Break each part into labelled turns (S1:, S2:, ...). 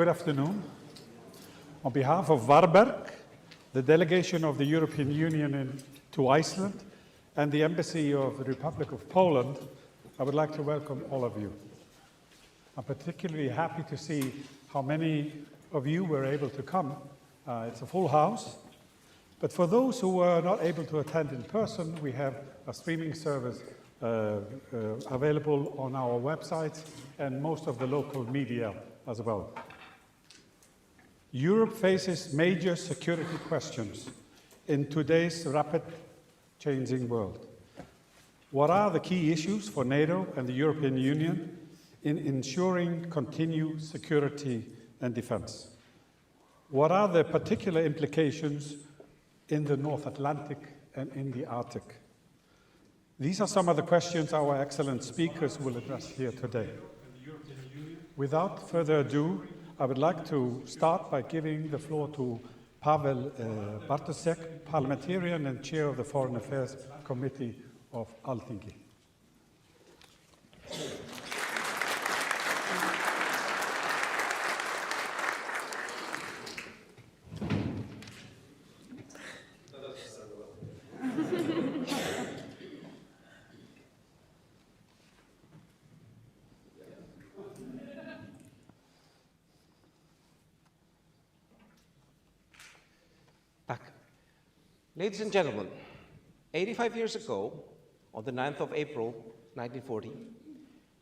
S1: Good afternoon. On behalf of Varberg, the delegation of the European Union to Iceland, and the Embassy of the Republic of Poland, I would like to welcome all of you. I'm particularly happy to see how many of you were able to come. It's a full house. But for those who were not able to attend in person, we have a streaming service available on our website and most of the local media as well. Europe faces major security questions in today's rapid changing world. What are the key issues for NATO and the European Union in ensuring continued security and defense? What are the particular implications in the North Atlantic and in the Arctic? These are some of the questions our excellent speakers will address here today. Without further ado, I would like to start by giving the floor to Pawel Bartoszek, parliamentarian and chair of the Foreign Affairs Committee of Alþingi.
S2: Ladies and gentlemen, 85 years ago, on the 9th of April 1940,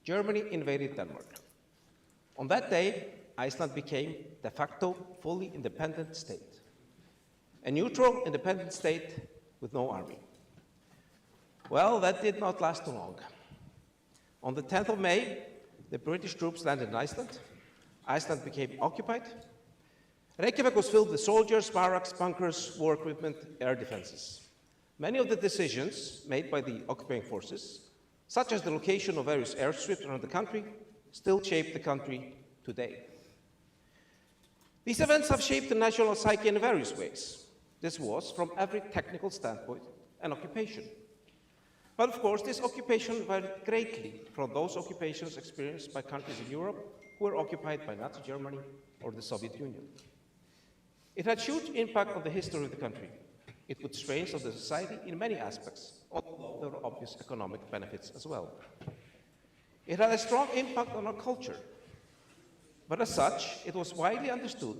S2: Germany invaded Denmark. On that day, Iceland became de facto fully independent state, a neutral independent state with no army. Well, that did not last too long. On the 10th of May, the British troops landed in Iceland. Iceland became occupied. Reykjavik was filled with soldiers, barracks, bunkers, war equipment, air defenses. Many of the decisions made by the occupying forces, such as the location of various airstrips around the country, still shape the country today. These events have shaped the national psyche in various ways. This was, from every technical standpoint, an occupation. But of course, this occupation varied greatly from those occupations experienced by countries in Europe who were occupied by Nazi Germany or the Soviet Union. It had huge impact on the history of the country. It put strains on the society in many aspects, although there were obvious economic benefits as well. It had a strong impact on our culture. But as such, it was widely understood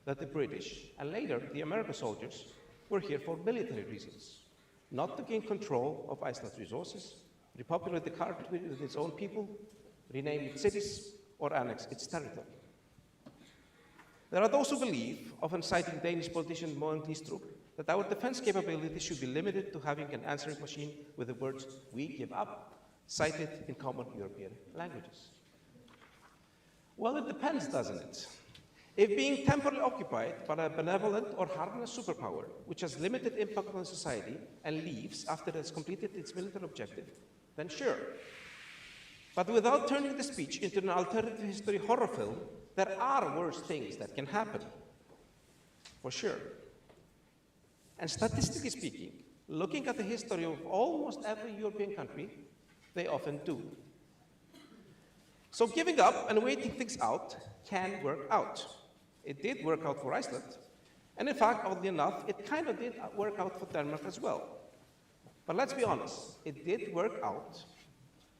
S2: that the British, and later the American soldiers, were here for military reasons, not to gain control of Iceland's resources, repopulate the country with its own people, rename its cities, or annex its territory. There are those who believe, often citing Danish politician Mogens Glistrup, that our defense capabilities should be limited to having an answering machine with the words, "we give up," cited in common European languages. Well, it depends, doesn't it? If being temporarily occupied by a benevolent or harmless superpower, which has limited impact on society and leaves after it has completed its military objective, then sure. But without turning the speech into an alternative history horror film, there are worse things that can happen, for sure. And statistically speaking, looking at the history of almost every European country, they often do. So giving up and waiting things out can work out. It did work out for Iceland, and in fact, oddly enough, it kind of did work out for Denmark as well. But let's be honest, it did work out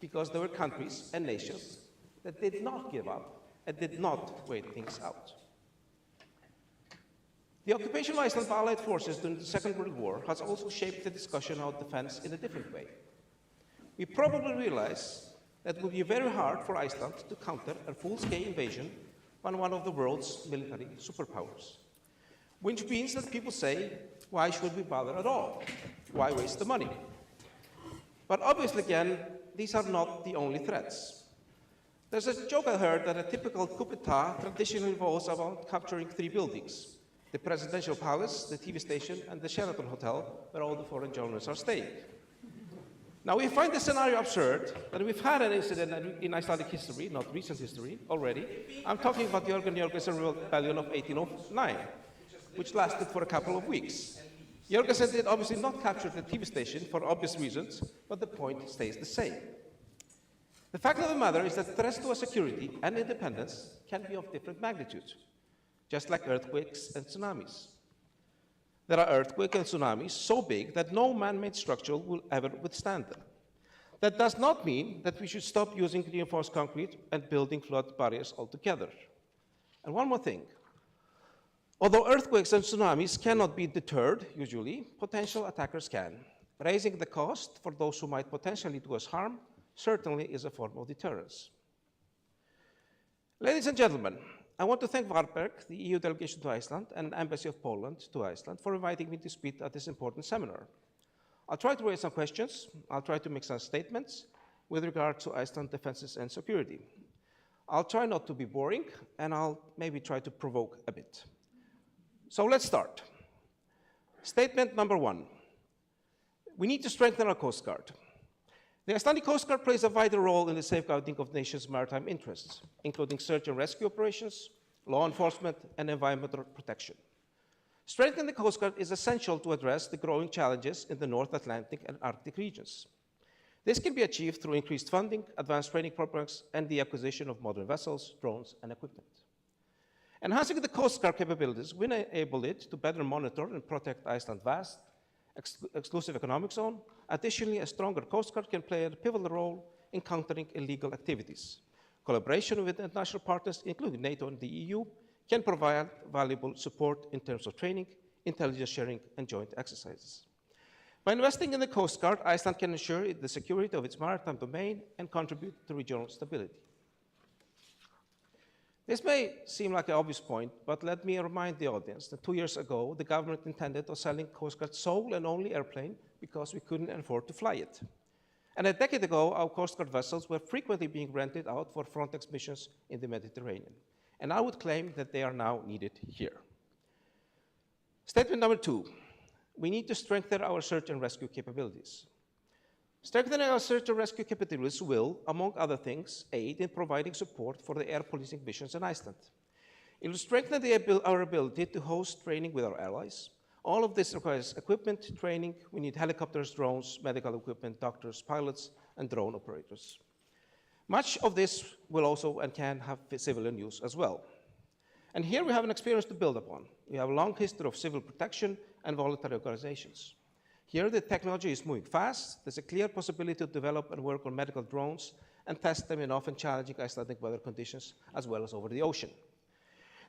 S2: because there were countries and nations that did not give up and did not wait things out. The occupation of Iceland by Allied forces during the Second World War has also shaped the discussion about defense in a different way. We probably realize that it will be very hard for Iceland to counter a full-scale invasion by one of the world's military superpowers. Which means that people say, why should we bother at all? Why waste the money? But obviously, again, these are not the only threats. There's a joke I heard that a typical coup d'etat traditionally involves about capturing 3 buildings: the presidential palace, the TV station, and the Sheraton Hotel, where all the foreign journalists are staying. Now, we find this scenario absurd, but we've had an incident in Icelandic history, not recent history, already. I'm talking about the Jörgen Jörgensen rebellion of 1809, which lasted for a couple of weeks. Jörgensen did obviously not capture the TV station for obvious reasons, but the point stays the same. The fact of the matter is that threats to our security and independence can be of different magnitudes, just like earthquakes and tsunamis. There are earthquakes and tsunamis so big that no man-made structure will ever withstand them. That does not mean that we should stop using reinforced concrete and building flood barriers altogether. And one more thing. Although earthquakes and tsunamis cannot be deterred, usually, potential attackers can. Raising the cost for those who might potentially do us harm certainly is a form of deterrence. Ladies and gentlemen, I want to thank Varberg, the EU delegation to Iceland, and Embassy of Poland to Iceland for inviting me to speak at this important seminar. I'll try to raise some questions. I'll try to make some statements with regard to Iceland defenses and security. I'll try not to be boring, and I'll maybe try to provoke a bit. So let's start. Statement number one. We need to strengthen our Coast Guard. The Icelandic Coast Guard plays a vital role in the safeguarding of the nation's maritime interests, including search and rescue operations, law enforcement, and environmental protection. Strengthening the Coast Guard is essential to address the growing challenges in the North Atlantic and Arctic regions. This can be achieved through increased funding, advanced training programs, and the acquisition of modern vessels, drones, and equipment. Enhancing the Coast Guard capabilities will enable it to better monitor and protect Iceland's vast, exclusive economic zone. Additionally, a stronger Coast Guard can play a pivotal role in countering illegal activities. Collaboration with international partners, including NATO and the EU, can provide valuable support in terms of training, intelligence sharing, and joint exercises. By investing in the Coast Guard, Iceland can ensure the security of its maritime domain and contribute to regional stability. This may seem like an obvious point, but let me remind the audience that 2 years ago, the government intended on selling Coast Guard's sole and only airplane because we couldn't afford to fly it. And a decade ago, our Coast Guard vessels were frequently being rented out for Frontex missions in the Mediterranean. And I would claim that they are now needed here. Statement number two, we need to strengthen our search and rescue capabilities. Strengthening our search and rescue capabilities will, among other things, aid in providing support for the air policing missions in Iceland. It will strengthen our ability to host training with our allies. All of this requires equipment, training. We need helicopters, drones, medical equipment, doctors, pilots, and drone operators. Much of this will also and can have civilian use as well. And here we have an experience to build upon. We have a long history of civil protection and voluntary organizations. Here the technology is moving fast. There's a clear possibility to develop and work on medical drones and test them in often challenging Icelandic weather conditions as well as over the ocean.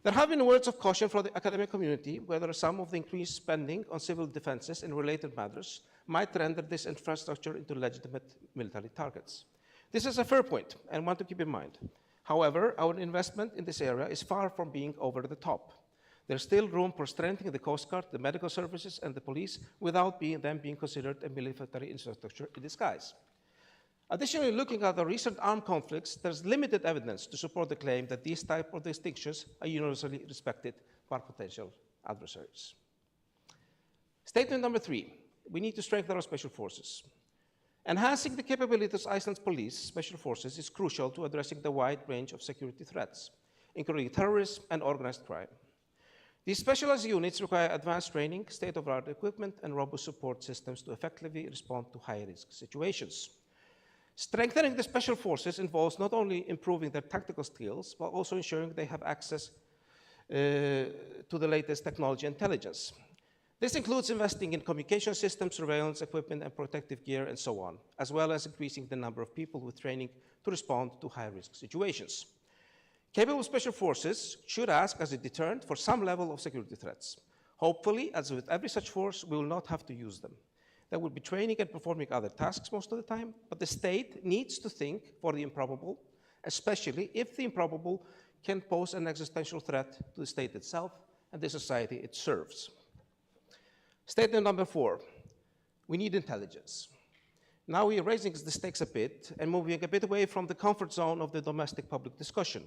S2: There have been words of caution from the academic community whether some of the increased spending on civil defenses and related matters might render this infrastructure into legitimate military targets. This is a fair point and one to keep in mind. However, our investment in this area is far from being over the top. There's still room for strengthening the Coast Guard, the medical services, and the police without them being considered a military infrastructure in disguise. Additionally, looking at the recent armed conflicts, there's limited evidence to support the claim that these type of distinctions are universally respected by potential adversaries. Statement number three, we need to strengthen our special forces. Enhancing the capabilities of Iceland's police special forces is crucial to addressing the wide range of security threats, including terrorism and organized crime. These specialized units require advanced training, state-of-the-art equipment, and robust support systems to effectively respond to high-risk situations. Strengthening the special forces involves not only improving their tactical skills, but also ensuring they have access to the latest technology and intelligence. This includes investing in communication systems, surveillance equipment, and protective gear, and so on, as well as increasing the number of people with training to respond to high-risk situations. Capable special forces should act as a deterrent for some level of security threats. Hopefully, as with every such force, we will not have to use them. They will be training and performing other tasks most of the time, but the state needs to think for the improbable, especially if the improbable can pose an existential threat to the state itself and the society it serves. Statement number four, we need intelligence. Now we are raising the stakes a bit and moving a bit away from the comfort zone of the domestic public discussion.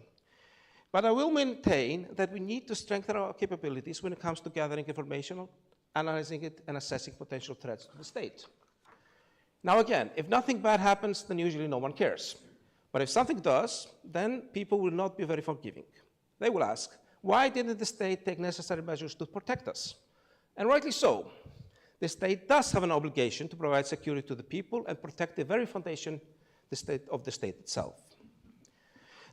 S2: But I will maintain that we need to strengthen our capabilities when it comes to gathering information, analyzing it, and assessing potential threats to the state. Now again, if nothing bad happens, then usually no one cares. But if something does, then people will not be very forgiving. They will ask, why didn't the state take necessary measures to protect us? And rightly so. The state does have an obligation to provide security to the people and protect the very foundation the state itself.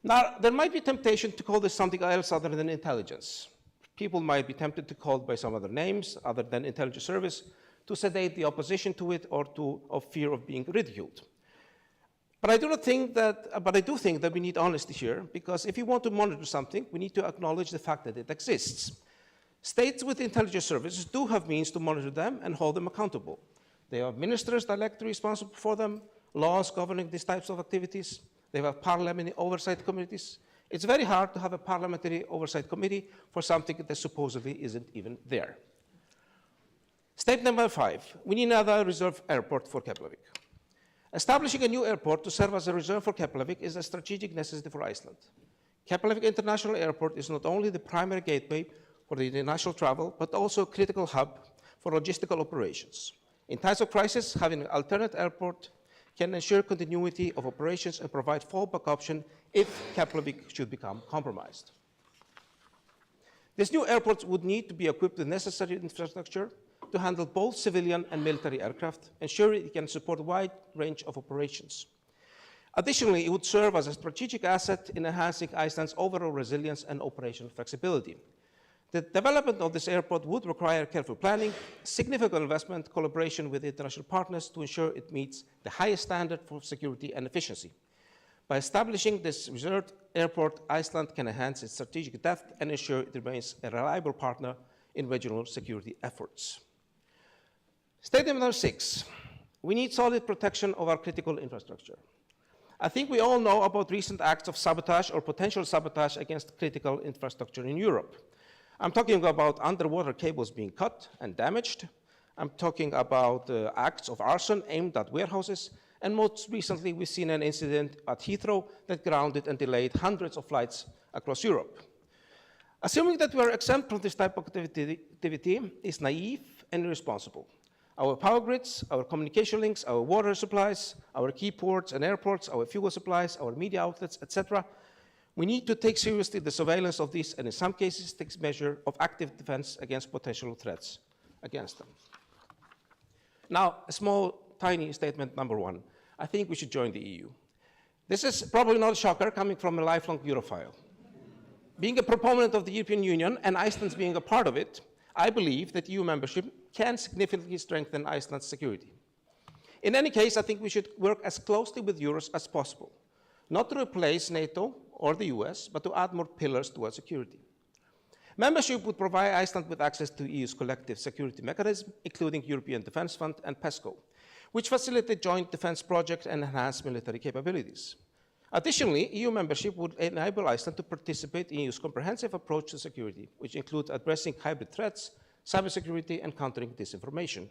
S2: Now, there might be temptation to call this something else other than intelligence. People might be tempted to call it by some other names other than intelligence service to sedate the opposition to it or of fear of being ridiculed. But I do think that we need honesty here, because if you want to monitor something, we need to acknowledge the fact that it exists. States with intelligence services do have means to monitor them and hold them accountable. They have ministers directly responsible for them, laws governing these types of activities. They have parliamentary oversight committees. It's very hard to have a parliamentary oversight committee for something that supposedly isn't even there. Step number 5, we need another reserve airport for Keflavik. Establishing a new airport to serve as a reserve for Keflavik is a strategic necessity for Iceland. Keflavik International Airport is not only the primary gateway for the international travel, but also a critical hub for logistical operations. In times of crisis, having an alternate airport can ensure continuity of operations and provide fallback option if Keflavik should become compromised. This new airport would need to be equipped with necessary infrastructure to handle both civilian and military aircraft, ensuring it can support a wide range of operations. Additionally, it would serve as a strategic asset in enhancing Iceland's overall resilience and operational flexibility. The development of this airport would require careful planning, significant investment, collaboration with international partners to ensure it meets the highest standard for security and efficiency. By establishing this reserved airport, Iceland can enhance its strategic depth and ensure it remains a reliable partner in regional security efforts. Statement number 6, we need solid protection of our critical infrastructure. I think we all know about recent acts of sabotage or potential sabotage against critical infrastructure in Europe. I'm talking about underwater cables being cut and damaged. I'm talking about acts of arson aimed at warehouses. And most recently, we've seen an incident at Heathrow that grounded and delayed hundreds of flights across Europe. Assuming that we are exempt from this type of activity is naive and irresponsible. Our power grids, our communication links, our water supplies, our key ports and airports, our fuel supplies, our media outlets, etc. We need to take seriously the surveillance of these and in some cases take measure of active defense against potential threats against them. Now, a small, tiny statement number 1. I think we should join the EU. This is probably not a shocker coming from a lifelong Europhile. Being a proponent of the European Union and Iceland being a part of it, I believe that EU membership can significantly strengthen Iceland's security. In any case, I think we should work as closely with Euros as possible, not to replace NATO or the US, but to add more pillars to our security. Membership would provide Iceland with access to EU's collective security mechanism, including European Defence Fund and PESCO, which facilitate joint defence projects and enhance military capabilities. Additionally, EU membership would enable Iceland to participate in EU's comprehensive approach to security, which includes addressing hybrid threats, cybersecurity, and countering disinformation.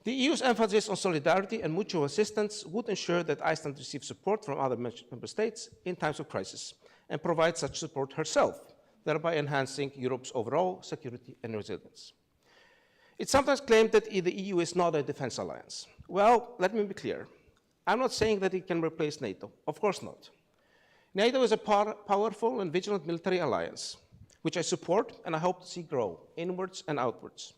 S2: The EU's emphasis on solidarity and mutual assistance would ensure that Iceland receives support from other member states in times of crisis and provide such support herself, thereby enhancing Europe's overall security and resilience. It's sometimes claimed that the EU is not a defense alliance. Well, let me be clear. I'm not saying that it can replace NATO. Of course not. NATO is a powerful and vigilant military alliance, which I support and I hope to see grow inwards and outwards.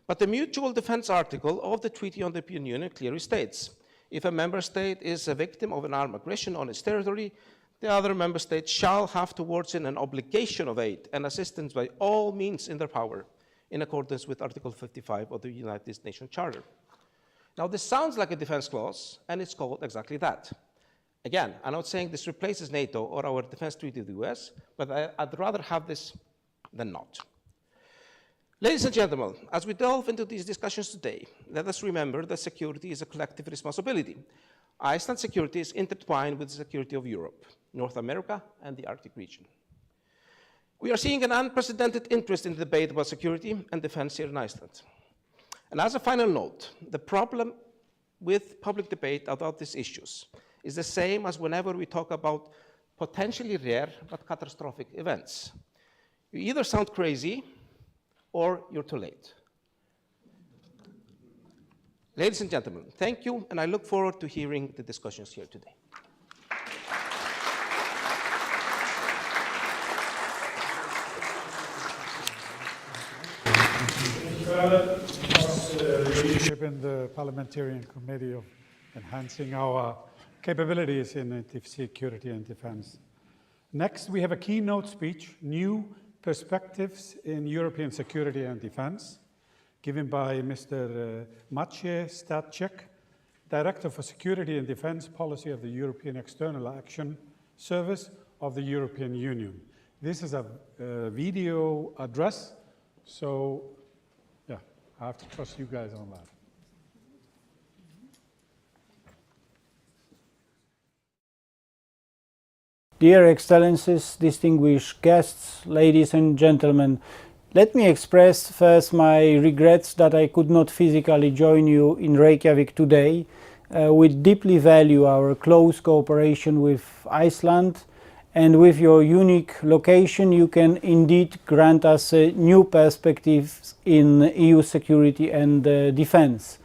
S2: But the mutual defense article of the Treaty on the European Union clearly states, if a member state is a victim of an armed aggression on its territory, the other member states shall have towards it an obligation of aid and assistance by all means in their power, in accordance with Article 55 of the United Nations Charter. Now, this sounds like a defense clause, and it's called exactly that. Again, I'm not saying this replaces NATO or our defense treaty with the US, but I'd rather have this than not. Ladies and gentlemen, as we delve into these discussions today, let us remember that security is a collective responsibility. Iceland's security is intertwined with the security of Europe, North America, and the Arctic region. We are seeing an unprecedented interest in the debate about security and defense here in Iceland. And as a final note, the problem with public debate about these issues is the same as whenever we talk about potentially rare but catastrophic events. You either sound crazy or you're too late. Ladies and gentlemen, thank you, and I look forward to hearing the discussions here today.
S1: Leadership in the Parliamentarian Committee of Enhancing our capabilities in security and defense. Next, we have a keynote speech, New Perspectives in European Security and Defense, given by Mr. Maciej Stacek, Director for Security and Defense Policy of the European External Action Service of the European Union. This is a video address, so yeah, I have to trust you guys on that.
S3: Dear Excellencies, distinguished guests, ladies and gentlemen, let me express first my regrets that I could not physically join you in Reykjavik today. We deeply value our close cooperation with Iceland, and with your unique location you can indeed grant us new perspectives in EU security and defense.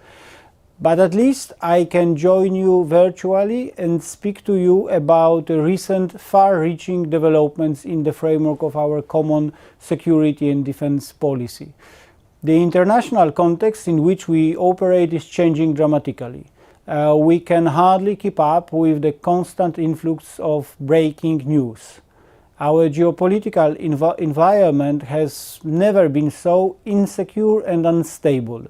S3: But at least I can join you virtually and speak to you about recent far-reaching developments in the framework of our common security and defense policy. The international context in which we operate is changing dramatically. We can hardly keep up with the constant influx of breaking news. Our geopolitical environment has never been so insecure and unstable.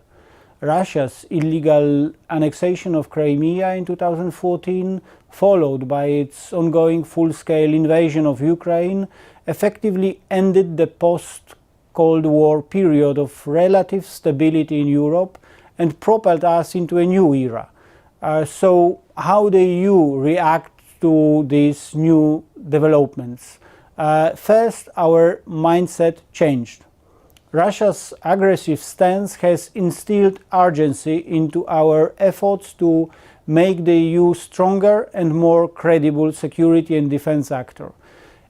S3: Russia's illegal annexation of Crimea in 2014, followed by its ongoing full-scale invasion of Ukraine, effectively ended the post-Cold War period of relative stability in Europe and propelled us into a new era. So how do you react to these new developments? First, our mindset changed. Russia's aggressive stance has instilled urgency into our efforts to make the EU stronger and more credible security and defense actor.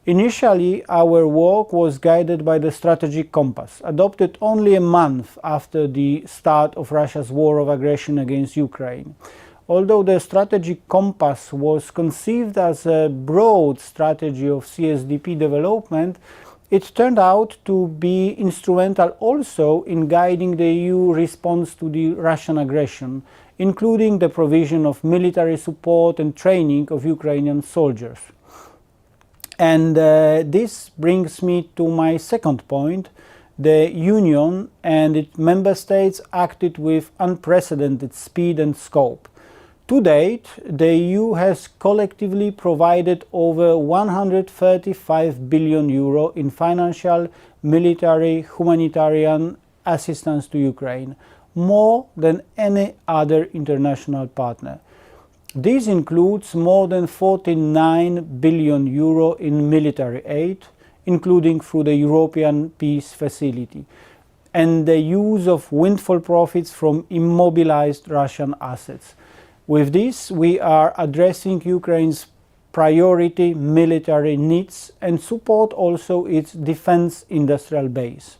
S3: Initially, our work was guided by the strategic compass, adopted only a month after the start of Russia's war of aggression against Ukraine. Although the strategic compass was conceived as a broad strategy of CSDP development, it turned out to be instrumental also in guiding the EU response to the Russian aggression, including the provision of military support and training of Ukrainian soldiers. And this brings me to my second point. The Union and its member states acted with unprecedented speed and scope. To date, the EU has collectively provided over 135 billion euro in financial, military, humanitarian assistance to Ukraine, more than any other international partner. This includes more than 49 billion euro in military aid, including through the European Peace Facility, and the use of windfall profits from immobilized Russian assets. With this, we are addressing Ukraine's priority military needs and support also its defense industrial base.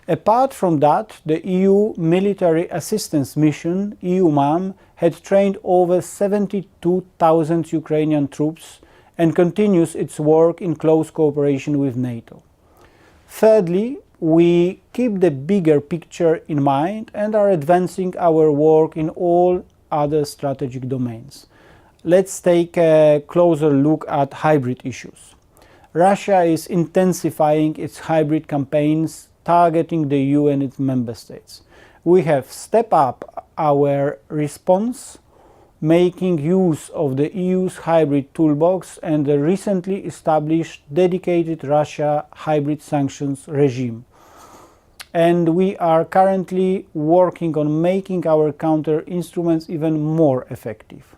S3: Apart from that, the EU Military Assistance Mission, EUMAM, had trained over 72,000 Ukrainian troops and continues its work in close cooperation with NATO. Thirdly, we keep the bigger picture in mind and are advancing our work in all other strategic domains. Let's take a closer look at hybrid issues. Russia is intensifying its hybrid campaigns targeting the EU and its member states. We have stepped up our response, making use of the EU's hybrid toolbox and the recently established dedicated Russia hybrid sanctions regime. And we are currently working on making our counter instruments even more effective.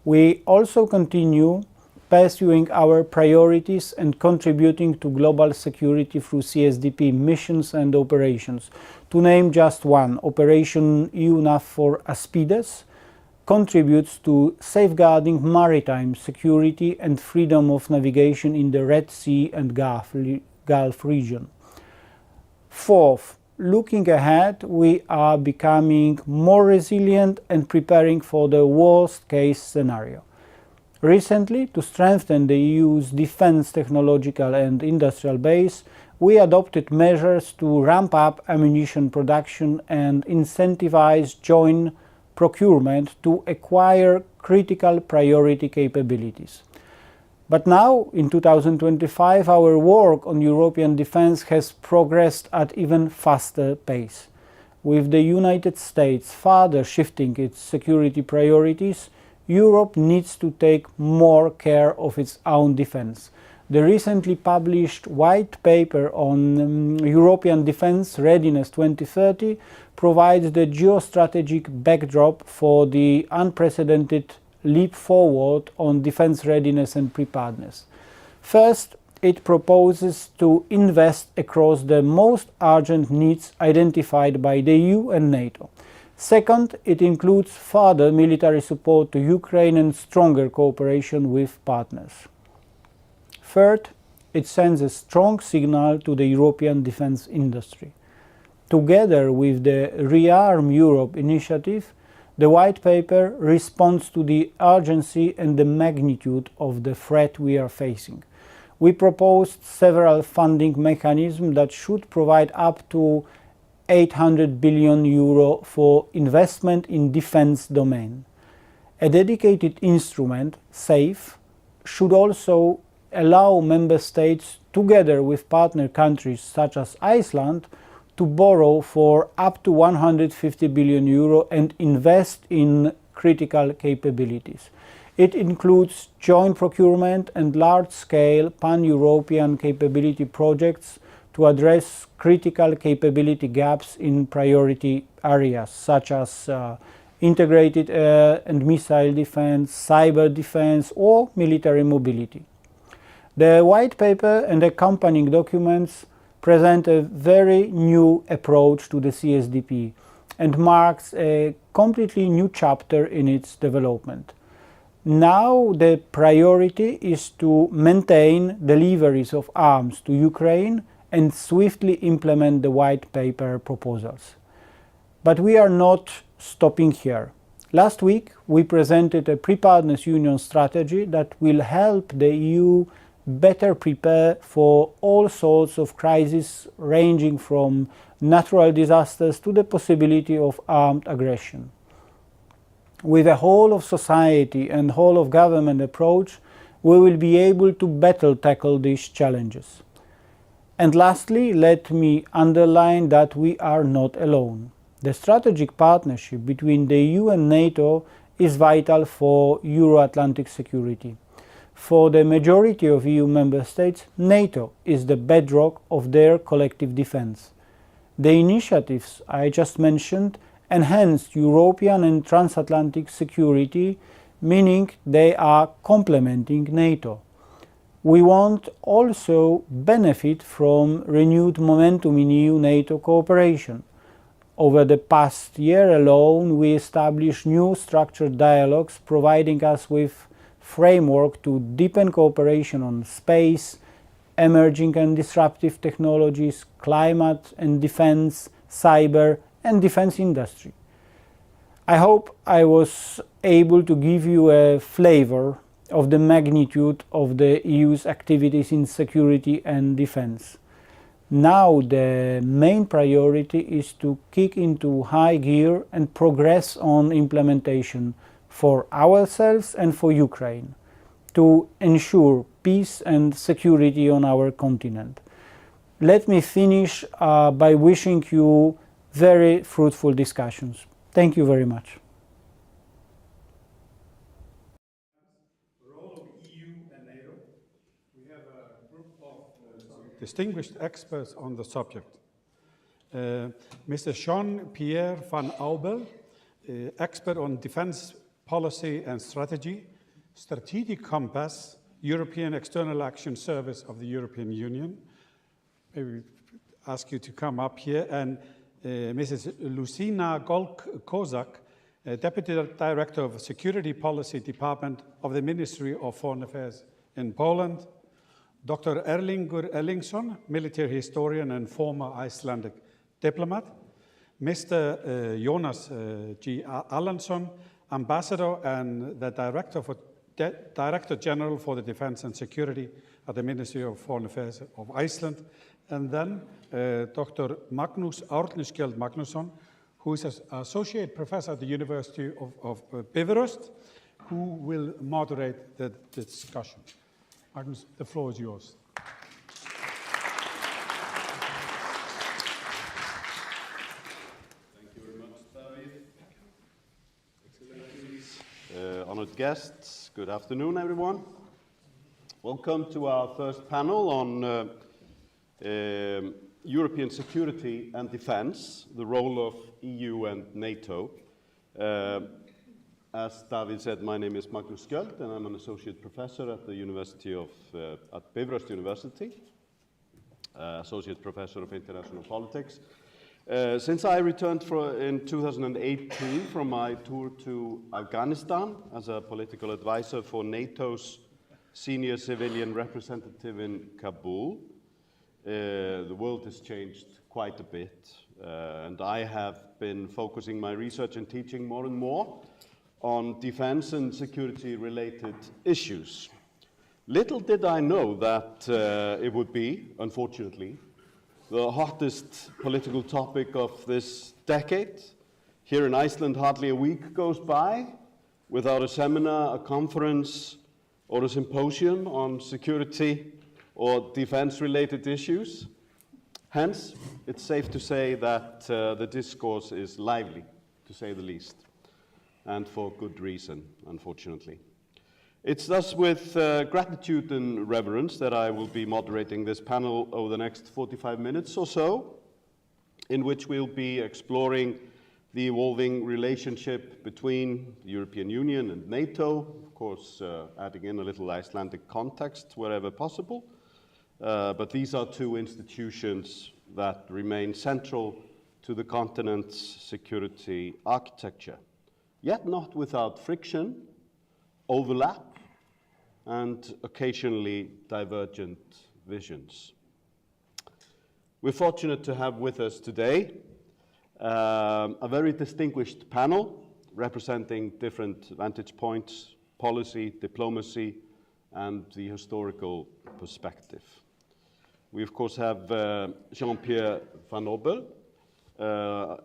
S3: We also continue pursuing our priorities and contributing to global security through CSDP missions and operations. To name just one, Operation EUNAVFOR ASPIDES contributes to safeguarding maritime security and freedom of navigation in the Red Sea and Gulf region. Fourth, looking ahead, we are becoming more resilient and preparing for the worst-case scenario. Recently, to strengthen the EU's defense technological and industrial base, we adopted measures to ramp up ammunition production and incentivize joint procurement to acquire critical priority capabilities. But now, in 2025, our work on European defense has progressed at even faster pace. With the United States further shifting its security priorities, Europe needs to take more care of its own defense. The recently published white paper on European Defense Readiness 2030 provides the geostrategic backdrop for the unprecedented leap forward on defense readiness and preparedness. First, it proposes to invest across the most urgent needs identified by the EU and NATO. Second, it includes further military support to Ukraine and stronger cooperation with partners. Third, it sends a strong signal to the European defense industry. Together with the Rearm Europe initiative, the white paper responds to the urgency and the magnitude of the threat we are facing. We proposed several funding mechanisms that should provide up to 800 billion euro for investment in defense domain. A dedicated instrument, SAFE, should also allow member states, together with partner countries such as Iceland, to borrow for up to 150 billion euro and invest in critical capabilities. It includes joint procurement and large-scale pan-European capability projects to address critical capability gaps in priority areas such as integrated air and missile defense, cyber defense, or military mobility. The white paper and accompanying documents present a very new approach to the CSDP and marks a completely new chapter in its development. Now the priority is to maintain deliveries of arms to Ukraine and swiftly implement the white paper proposals. But we are not stopping here. Last week we presented a preparedness union strategy that will help the EU better prepare for all sorts of crises ranging from natural disasters to the possibility of armed aggression. With a whole of society and whole of government approach, we will be able to better tackle these challenges. And lastly, let me underline that we are not alone. The strategic partnership between the EU and NATO is vital for Euro-Atlantic security. For the majority of EU member states, NATO is the bedrock of their collective defense. The initiatives I just mentioned enhance European and transatlantic security, meaning they are complementing NATO. We want also benefit from renewed momentum in EU-NATO cooperation. Over the past year alone, we established new structured dialogues, providing us with framework to deepen cooperation on space, emerging and disruptive technologies, climate and defense, cyber and defense industry. I hope I was able to give you a flavor of the magnitude of the EU's activities in security and defense. Now the main priority is to kick into high gear and progress on implementation for ourselves and for Ukraine, to ensure peace and security on our continent. Let me finish by wishing you very fruitful discussions. Thank you very much.
S1: The role of EU and NATO. We have a group of distinguished experts on the subject. Mr. Jean-Pierre van Aubel, expert on defense policy and strategy, Strategic Compass, European External Action Service of the European Union. Maybe ask you to come up here. And Mrs. Lucina Golk-Kozak, Deputy Director of Security Policy Department of the Ministry of Foreign Affairs in Poland. Dr. Erlingur Erlingsson, military historian and former Icelandic diplomat. Mr. Jonas G. Allansson, Ambassador and the Director General for the Defense and Security at the Ministry of Foreign Affairs of Iceland. And then Dr. Magnus Árniskjöld Magnusson, who who is an associate professor at the University of Viðburður, who will moderate the discussion. Magnus, the floor is yours.
S4: Thank you very much, Davíð. Excellencies, honored guests, good afternoon, everyone. Welcome to our first panel on European security and defense, the role of EU and NATO. As Davíð said, my name is Magnus Skjöld, and I'm an associate professor at the University of at Bifröst University, associate professor of international politics. Since I returned in 2018 from my tour to Afghanistan as a political advisor for NATO's senior civilian representative in Kabul, the world has changed quite a bit, and I have been focusing my research and teaching more and more on defense and security related issues. Little did I know that it would be, unfortunately, the hottest political topic of this decade. Here in Iceland, hardly a week goes by without a seminar, a conference, or a symposium on security or defense-related issues. Hence, it's safe to say that the discourse is lively, to say the least, and for good reason, unfortunately. It's thus with gratitude and reverence that I will be moderating this panel over the next 45 minutes or so, in which we'll be exploring the evolving relationship between the European Union and NATO, of course adding in a little Icelandic context wherever possible. But these are two institutions that remain central to the continent's security architecture, yet not without friction, overlap, and occasionally divergent visions. We're fortunate to have with us today a very distinguished panel representing different vantage points, policy, diplomacy, and the historical perspective. We, of course, have Jean-Pierre Van Obel,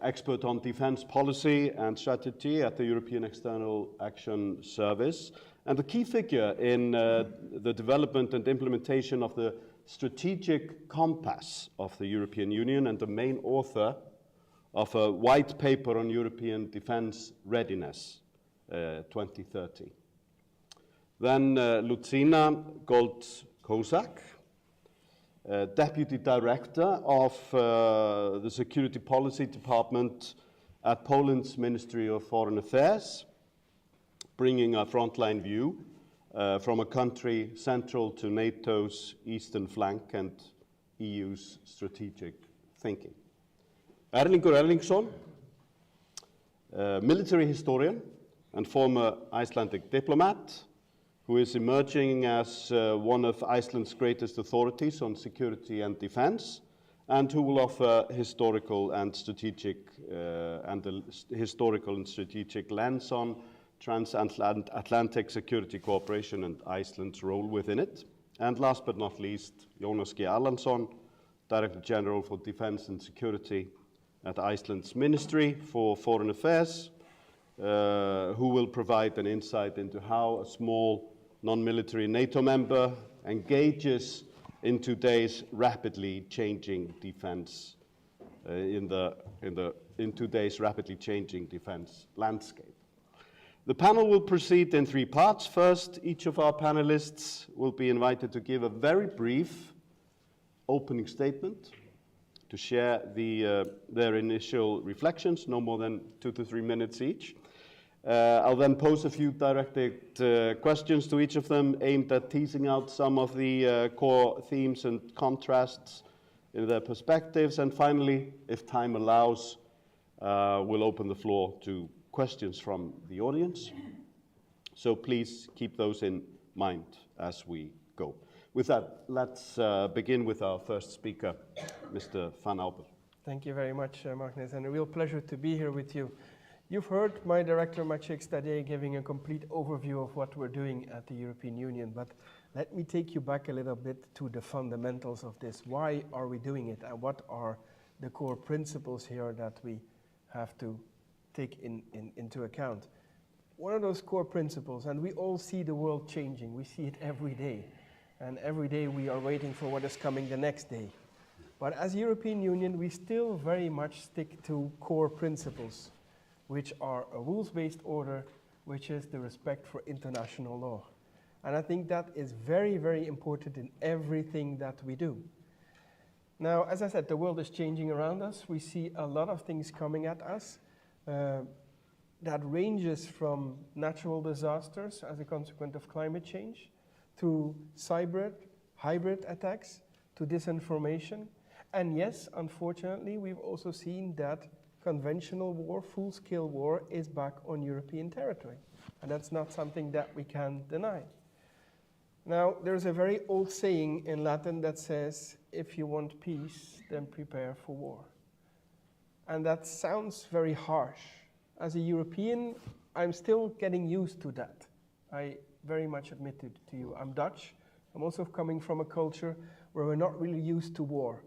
S4: expert on defense policy and strategy at the European External Action Service, and a key figure in the development and implementation of the strategic compass of the European Union and the main author of a white paper on European defense readiness, 2030. Then Lucina Gold-Kozak, Deputy Director of the Security Policy Department at Poland's Ministry of Foreign Affairs, bringing a frontline view from a country central to NATO's eastern flank and EU's strategic thinking. Erlingur Erlingsson, military historian and former Icelandic diplomat, who is emerging as one of Iceland's greatest authorities on security and defense, and who will offer historical and strategic lens on transatlantic security cooperation and Iceland's role within it. And last but not least, Jónas G. Erlandsson, Director General for Defense and Security at Iceland's Ministry for Foreign Affairs, who will provide an insight into how a small non-military NATO member engages in today's rapidly changing defense in today's rapidly changing defense landscape. The panel will proceed in three parts. First, each of our panelists will be invited to give a very brief opening statement to share their initial reflections, no more than 2 to 3 minutes each. I'll then pose a few directed questions to each of them aimed at teasing out some of the core themes and contrasts in their perspectives. And finally, if time allows, we'll open the floor to questions from the audience. So please keep those in mind as we go. With that, let's begin with our first speaker, Mr. Van Obel.
S5: Thank you very much, Magnus, and a real pleasure to be here with you. You've heard my director, Maciej Stadej, giving a complete overview of what we're doing at the European Union, but let me take you back a little bit to the fundamentals of this. Why are we doing it, and what are the core principles here that we have to take into account. One of those core principles, and we all see the world changing, we see it every day, and every day we are waiting for what is coming the next day. But as European Union, we still very much stick to core principles, which are a rules-based order, which is the respect for international law. And I think that is very, very important in everything that we do. Now, as I said, the world is changing around us. We see a lot of things coming at us that ranges from natural disasters as a consequence of climate change, to hybrid attacks, to disinformation. And yes, unfortunately, we've also seen that conventional war, full-scale war, is back on European territory. And that's not something that we can deny. Now, there's a very old saying in Latin that says, if you want peace, then prepare for war. And that sounds very harsh. As a European, I'm still getting used to that. I very much admit it to you. I'm Dutch. I'm also coming from a culture where we're not really used to war.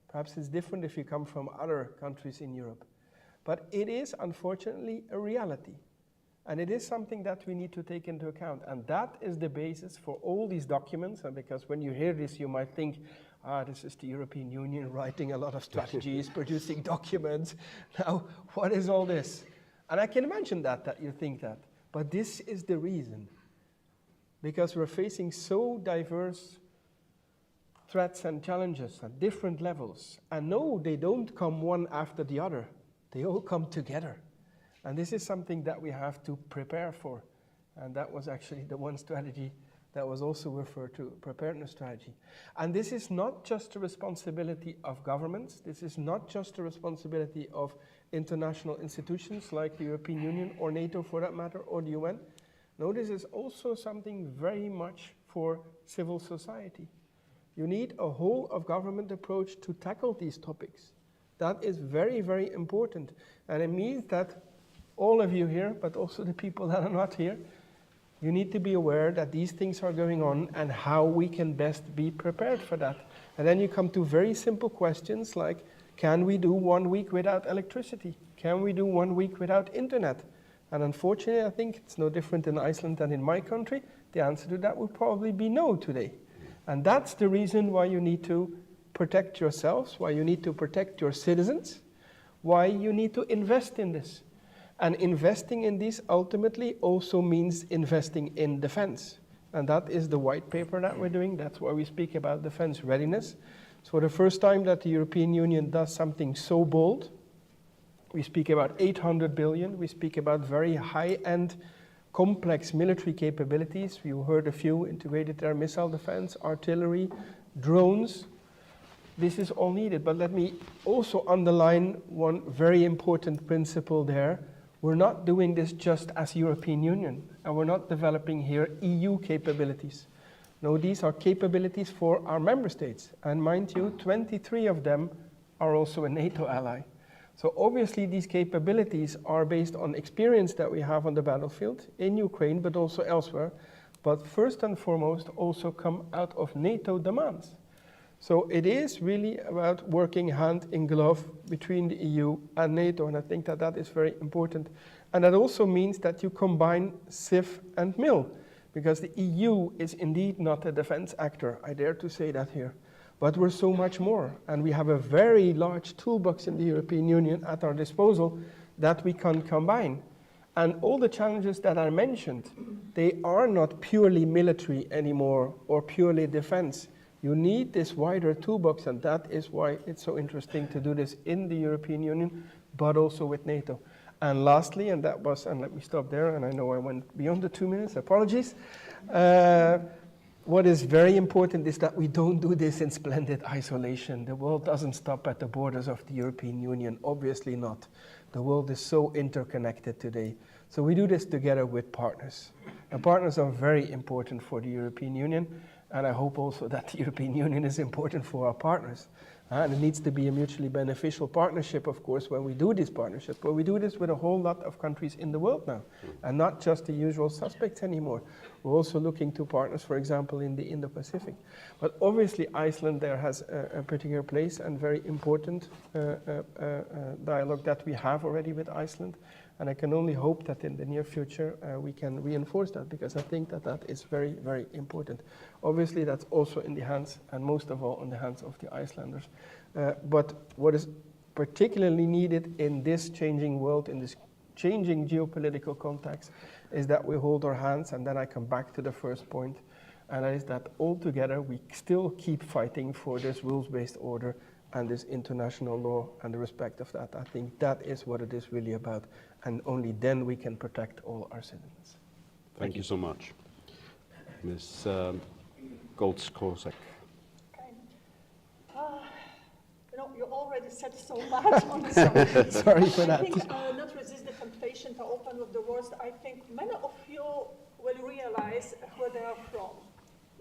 S5: Perhaps it's different if you come from other countries in Europe. But it is, unfortunately, a reality. And it is something that we need to take into account. And that is the basis for all these documents. And because when you hear this, you might think, this is the European Union writing a lot of strategies, producing documents. Now, what is all this? And I can imagine that you think that. But this is the reason. Because we're facing so diverse threats and challenges at different levels. And no, they don't come one after the other. They all come together. And this is something that we have to prepare for. And that was actually the one strategy that was also referred to, preparedness strategy. And this is not just the responsibility of governments. This is not just the responsibility of international institutions like the European Union or NATO for that matter, or the UN. No, this is also something very much for civil society. You need a whole of government approach to tackle these topics. That is very, very important. And it means that all of you here, but also the people that are not here, you need to be aware that these things are going on and how we can best be prepared for that. And then you come to very simple questions like, can we do 1 week without electricity? Can we do 1 week without internet? And unfortunately, I think it's no different in Iceland than in my country. The answer to that would probably be no today. And that's the reason why you need to protect yourselves, why you need to protect your citizens, why you need to invest in this. And investing in this ultimately also means investing in defense. And that is the white paper that we're doing. That's why we speak about defense readiness. So the first time that the European Union does something so bold, we speak about 800 billion. We speak about very high-end, complex military capabilities. You heard a few: integrated air missile defense, artillery, drones. This is all needed. But let me also underline one very important principle there. We're not doing this just as European Union, and we're not developing here EU capabilities. No, these are capabilities for our member states. And mind you, 23 of them are also a NATO ally. So obviously these capabilities are based on experience that we have on the battlefield in Ukraine, but also elsewhere. But first and foremost also come out of NATO demands. So it is really about working hand in glove between the EU and NATO, and I think that that is very important. And that also means that you combine civ and mil, because the EU is indeed not a defense actor, I dare to say that here. But we're so much more, and we have a very large toolbox in the European Union at our disposal that we can combine. And all the challenges that I mentioned, they are not purely military anymore or purely defense. You need this wider toolbox, and that is why it's so interesting to do this in the European Union, but also with NATO. And lastly, and let me stop there, and I know I went beyond the 2 minutes, apologies. What is very important is that we don't do this in splendid isolation. The world doesn't stop at the borders of the European Union, obviously not. The world is so interconnected today. So we do this together with partners. And partners are very important for the European Union, and I hope also that the European Union is important for our partners. And it needs to be a mutually beneficial partnership, of course, when we do this partnership. But we do this with a whole lot of countries in the world now, and not just the usual suspects anymore. We're also looking to partners, for example, in the Indo-Pacific. But obviously, Iceland there has a particular place and very important dialogue that we have already with Iceland. And I can only hope that in the near future we can reinforce that, because I think that that is very, very important. Obviously, that's also in the hands, and most of all, in the hands of the Icelanders. But what is particularly needed in this changing world, in this changing geopolitical context, is that we hold our hands, and then I come back to the first point, and that is that all together we still keep fighting for this rules-based order and this international law and the respect of that. I think that is what it is really about, and only then we can protect all our citizens.
S4: Thank you so much. Ms. Goldskosek.
S6: You already said so much on the subject.
S5: Sorry for that.
S6: I think not resist the temptation to open with the words. I think many of you will realize where they are from.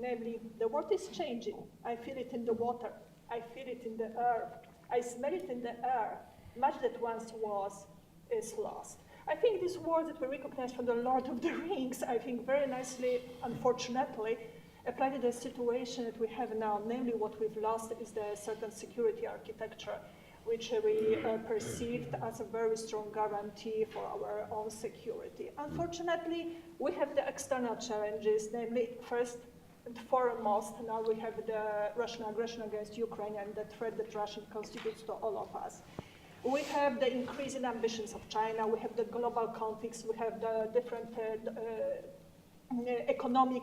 S6: Namely, the world is changing. I feel it in the water. I feel it in the air. I smell it in the air. Much that once was is lost. I think this word that we recognize from the Lord of the Rings, I think very nicely, unfortunately, apply to the situation that we have now. Namely, what we've lost is the certain security architecture, which we perceived as a very strong guarantee for our own security. Unfortunately, we have the external challenges, namely, first and foremost, now we have the Russian aggression against Ukraine and the threat that Russia constitutes to all of us. We have the increasing ambitions of China, we have the global conflicts, we have the different economic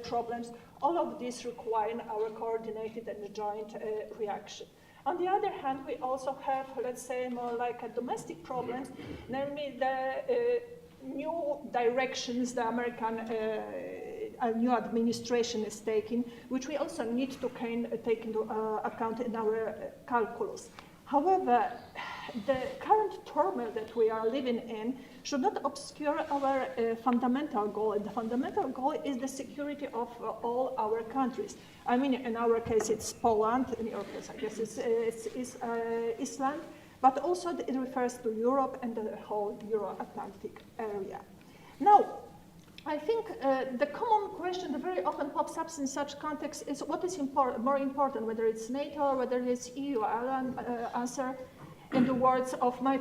S6: problems. All of these require our coordinated and joint reaction. On the other hand, we also have, let's say, more like a domestic problems, namely the new directions the American new administration is taking, which we also need to take into account in our calculus. However, the current turmoil that we are living in should not obscure our fundamental goal. And the fundamental goal is the security of all our countries. I mean, in our case, it's Poland. In your case, I guess it's Iceland. But also it refers to Europe and the whole Euro-Atlantic area. Now, I think the common question that very often pops up in such contexts is what is more important, whether it's NATO or whether it's EU. I'll answer in the words of my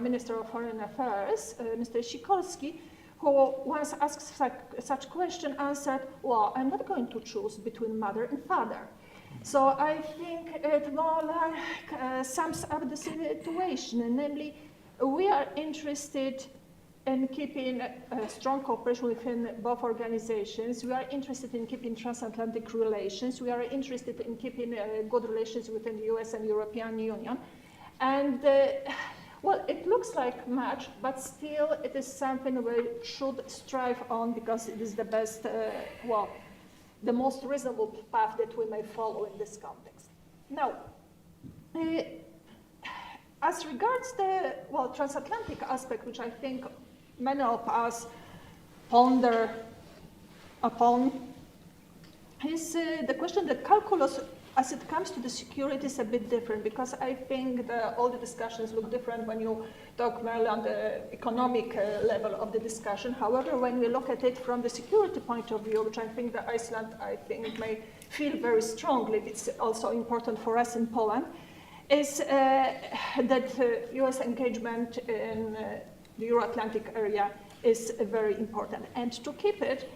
S6: Minister of Foreign Affairs, Mr. Sikorski, who once asked such question, answered, well, I'm not going to choose between mother and father. So I think it more like sums up the situation, namely, we are interested in keeping a strong cooperation within both organizations. We are interested in keeping transatlantic relations. We are interested in keeping good relations within the US and European Union. And well, it looks like much, but still it is something we should strive on because it is the best, well, the most reasonable path that we may follow in this context. Now, as regards the, well, transatlantic aspect, which I think many of us ponder upon, is the question that calculus, as it comes to the security, is a bit different, because I think all the discussions look different when you talk merely on the economic level of the discussion. However, when we look at it from the security point of view, which I think that Iceland, may feel very strongly, it's also important for us in Poland, is that US engagement in the Euro-Atlantic area is very important. And to keep it,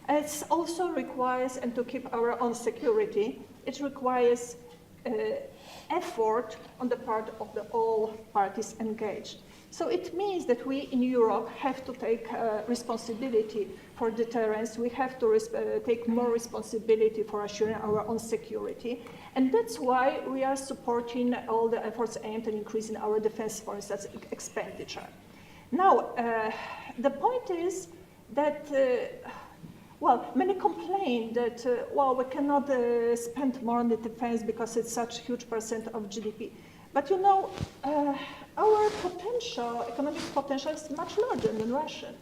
S6: it also requires, and to keep our own security, it requires effort on the part of all parties engaged. So it means that we in Europe have to take responsibility for deterrence. We have to take more responsibility for assuring our own security. And that's why we are supporting all the efforts aimed at increasing our defense, for instance, expenditure. Now, the point is that, well, many complain that, well, we cannot spend more on the defense because it's such a huge percent of GDP. But you know, our potential, economic potential is much larger than Russian.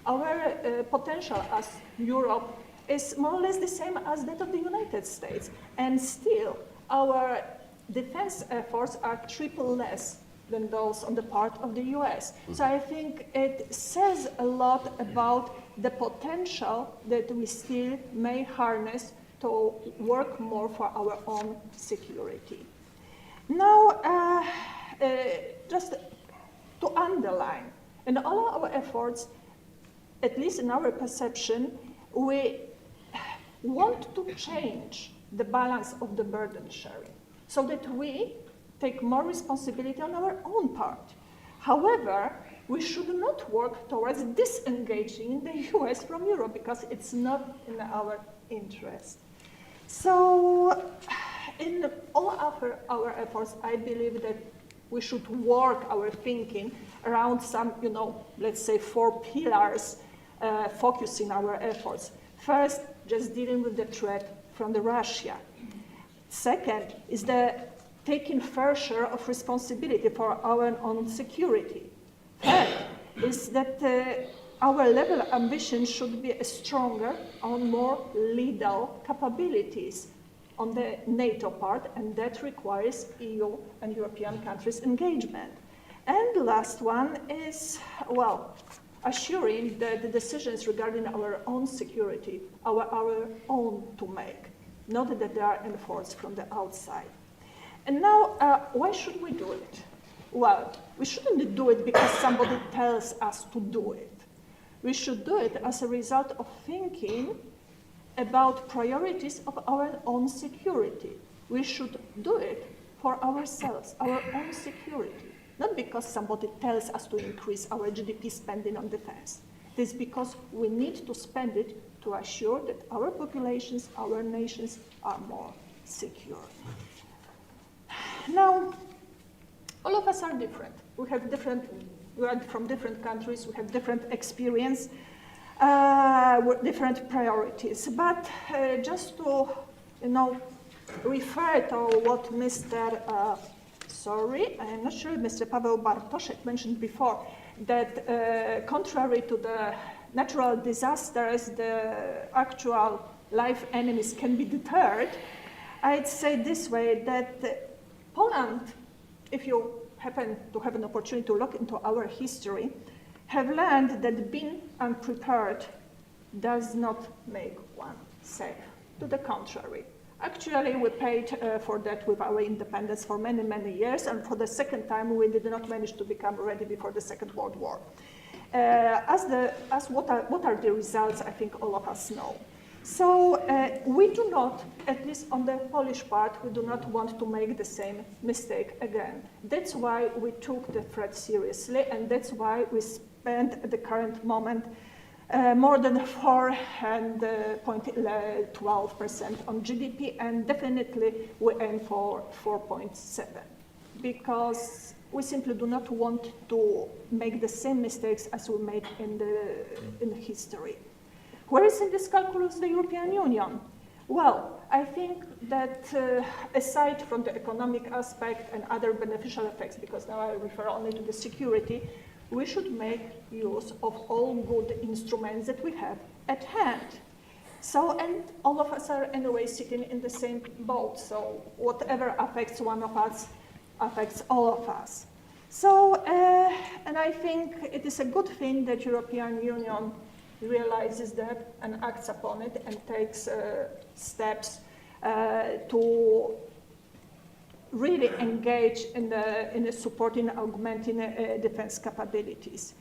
S6: Our potential as Europe is more or less the same as that of the United States. And still, our defense efforts are triple less than those on the part of the US. So I think it says a lot about the potential that we still may harness to work more for our own security. Now, just to underline, in all our efforts, at least in our perception, we want to change the balance of the burden sharing so that we take more responsibility on our own part. However, we should not work towards disengaging the US from Europe because it's not in our interest. So in all our efforts, I believe that we should work our thinking around some, let's say 4 pillars focusing our efforts. First, just dealing with the threat from the Russia. Second is the taking fair share of responsibility for our own security. Third is that our level of ambition should be stronger on more lethal capabilities on the NATO part, and that requires EU and European countries' engagement. And the last one is, assuring that the decisions regarding our own security are our own to make, not that they are enforced from the outside. And now, why should we do it? Well, we shouldn't do it because somebody tells us to do it. We should do it as a result of thinking about priorities of our own security. We should do it for ourselves, our own security, not because somebody tells us to increase our GDP spending on defense. It is because we need to spend it to assure that our populations, our nations are more secure. Now, all of us are different. We are from different countries, we have different experience, different priorities. But just to, refer to what I'm not sure, Mr. Pawel Bartoszek mentioned before, that contrary to the natural disasters, the actual life enemies can be deterred. I'd say this way, that Poland, if you happen to have an opportunity to look into our history, have learned that being unprepared does not make one safe. To the contrary. Actually, we paid for that with our independence for many, many years, and for the second time, we did not manage to become ready before the Second World War. What are the results, I think all of us know. So we do not, at least on the Polish part, we do not want to make the same mistake again. That's why we took the threat seriously, and that's why we spend at the current moment more than 4.12% on GDP, and definitely we aim for 4.7, because we simply do not want to make the same mistakes as we made in history. Where is in this calculus the European Union? Well, I think that aside from the economic aspect and other beneficial effects, because now I refer only to the security, we should make use of all good instruments that we have at hand. So, and all of us are anyway sitting in the same boat, so whatever affects one of us affects all of us. So, and I think it is a good thing that European Union realizes that and acts upon it and takes steps to really engage in supporting, augmenting defense capabilities.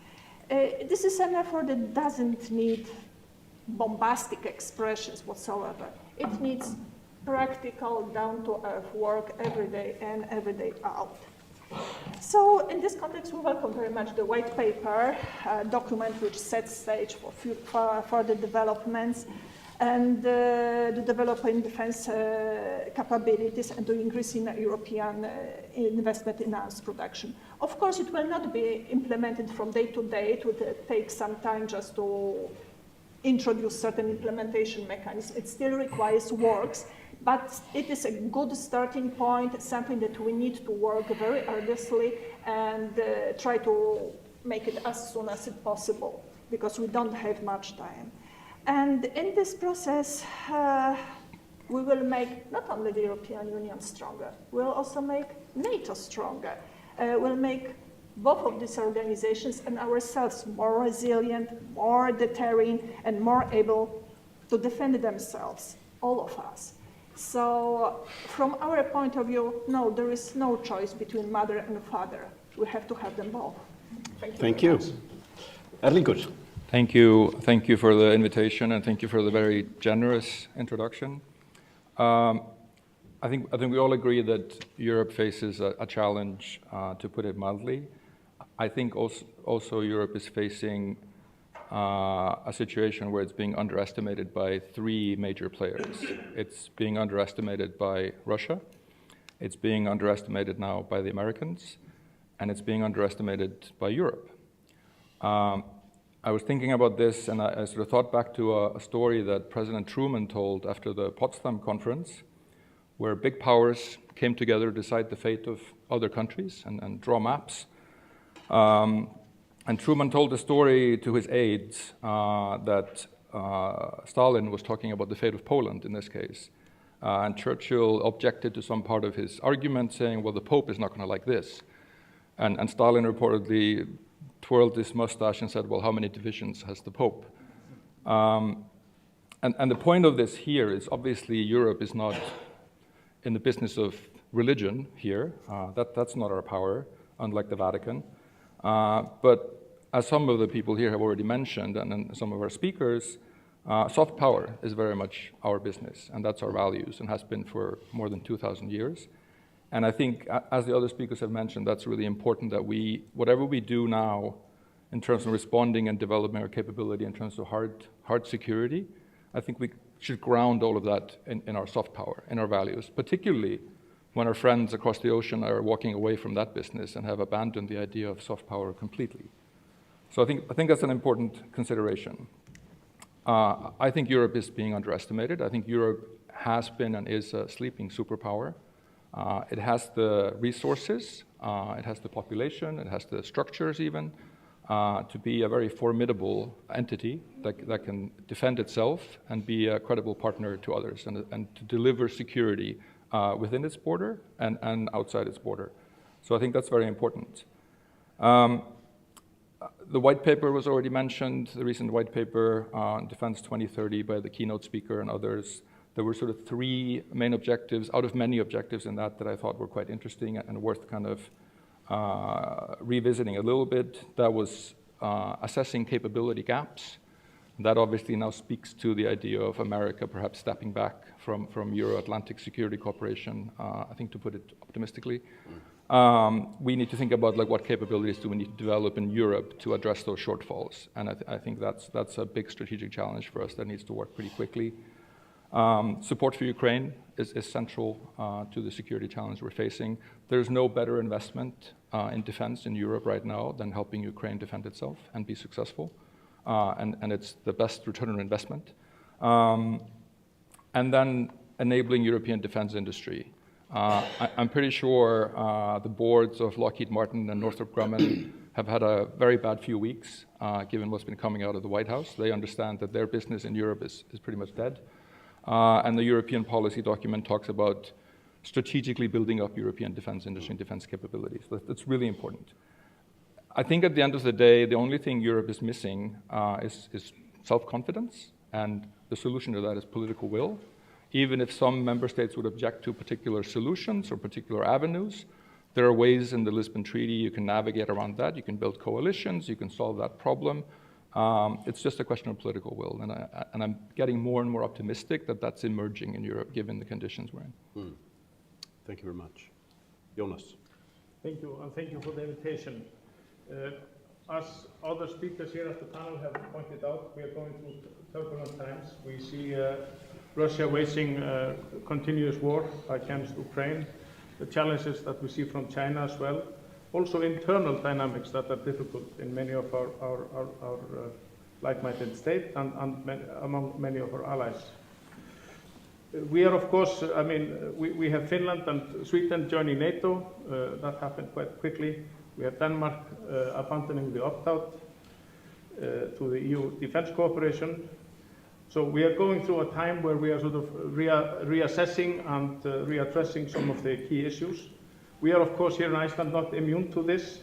S6: This is an effort that doesn't need bombastic expressions whatsoever. It needs practical, down-to-earth work every day in, every day out. So in this context, we welcome very much the white paper, a document which sets stage for further developments and the developing defense capabilities and the increase in European investment in arms production. Of course, it will not be implemented from day to day. It will take some time just to introduce certain implementation mechanisms. It still requires works, but it is a good starting point, something that we need to work very earnestly and try to make it as soon as possible, because we don't have much time. And in this process, we will make not only the European Union stronger, we'll also make NATO stronger. We'll make both of these organizations and ourselves more resilient, more deterring, and more able to defend themselves, all of us. So from our point of view, no, there is no choice between mother and father. We have to have them both.
S4: Thank you. Erlingur.
S7: Thank you for the invitation, and thank you for the very generous introduction. I think we all agree that Europe faces a challenge, to put it mildly. I think also Europe is facing a situation where it's being underestimated by three major players. It's being underestimated by Russia, it's being underestimated now by the Americans, and it's being underestimated by Europe. I was thinking about this, and I sort of thought back to a story that President Truman told after the Potsdam Conference, where big powers came together to decide the fate of other countries and draw maps. And Truman told a story to his aides that Stalin was talking about the fate of Poland in this case. And Churchill objected to some part of his argument, saying, well, the Pope is not going to like this. And Stalin reportedly twirled his mustache and said, well, how many divisions has the Pope? And the point of this here is obviously Europe is not in the business of religion here. That's not our power, unlike the Vatican. But as some of the people here have already mentioned, and some of our speakers, soft power is very much our business, and that's our values, and has been for more than 2,000 years. And I think, as the other speakers have mentioned, that's really important that whatever we do now in terms of responding and developing our capability in terms of hard security, I think we should ground all of that in our soft power, in our values, particularly when our friends across the ocean are walking away from that business and have abandoned the idea of soft power completely. So I think that's an important consideration. I think Europe is being underestimated. I think Europe has been and is a sleeping superpower. It has the resources, it has the population, it has the structures even, to be a very formidable entity that can defend itself and be a credible partner to others and to deliver security within its border and outside its border. So I think that's very important. The white paper was already mentioned, the recent white paper on Defense 2030 by the keynote speaker and others. There were sort of three main objectives out of many objectives in that I thought were quite interesting and worth kind of revisiting a little bit. That was assessing capability gaps. That obviously now speaks to the idea of America perhaps stepping back from Euro-Atlantic Security Cooperation, I think to put it optimistically. We need to think about what capabilities do we need to develop in Europe to address those shortfalls. And I think that's a big strategic challenge for us that needs to work pretty quickly. Support for Ukraine is central to the security challenge we're facing. There's no better investment in defense in Europe right now than helping Ukraine defend itself and be successful. And it's the best return on investment. And then enabling European defense industry. I'm pretty sure the boards of Lockheed Martin and Northrop Grumman have had a very bad few weeks, given what's been coming out of the White House. They understand that their business in Europe is pretty much dead. And the European policy document talks about strategically building up European defense industry and defense capabilities. That's really important. I think at the end of the day, the only thing Europe is missing is self-confidence, and the solution to that is political will. Even if some member states would object to particular solutions or particular avenues, there are ways in the Lisbon Treaty you can navigate around that. You can build coalitions, you can solve that problem. It's just a question of political will, and I'm getting more and more optimistic that that's emerging in Europe, given the conditions we're in.
S4: Thank you very much. Jonas.
S8: Thank you, and thank you for the invitation. As other speakers here at the panel have pointed out, we are going through turbulent times. We see Russia waging continuous war against Ukraine, the challenges that we see from China as well, also internal dynamics that are difficult in many of our like-minded states and among many of our allies. We are, of course, we have Finland and Sweden joining NATO. That happened quite quickly. We have Denmark abandoning the opt-out to the EU defense cooperation. So we are going through a time where we are sort of reassessing and readdressing some of the key issues. We are, of course, here in Iceland not immune to this.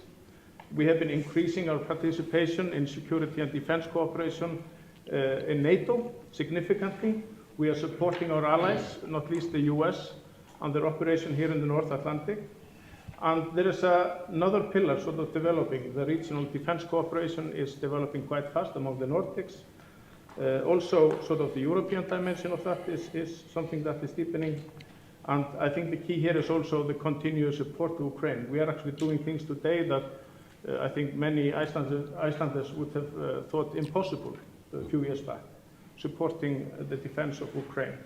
S8: We have been increasing our participation in security and defense cooperation in NATO significantly. We are supporting our allies, not least the US, and their operation here in the North Atlantic. And there is another pillar sort of developing. The regional defense cooperation is developing quite fast among the Nordics. Also, sort of the European dimension of that is something that is deepening. And I think the key here is also the continuous support to Ukraine. We are actually doing things today that I think many Icelanders would have thought impossible a few years back, supporting the defense of Ukraine.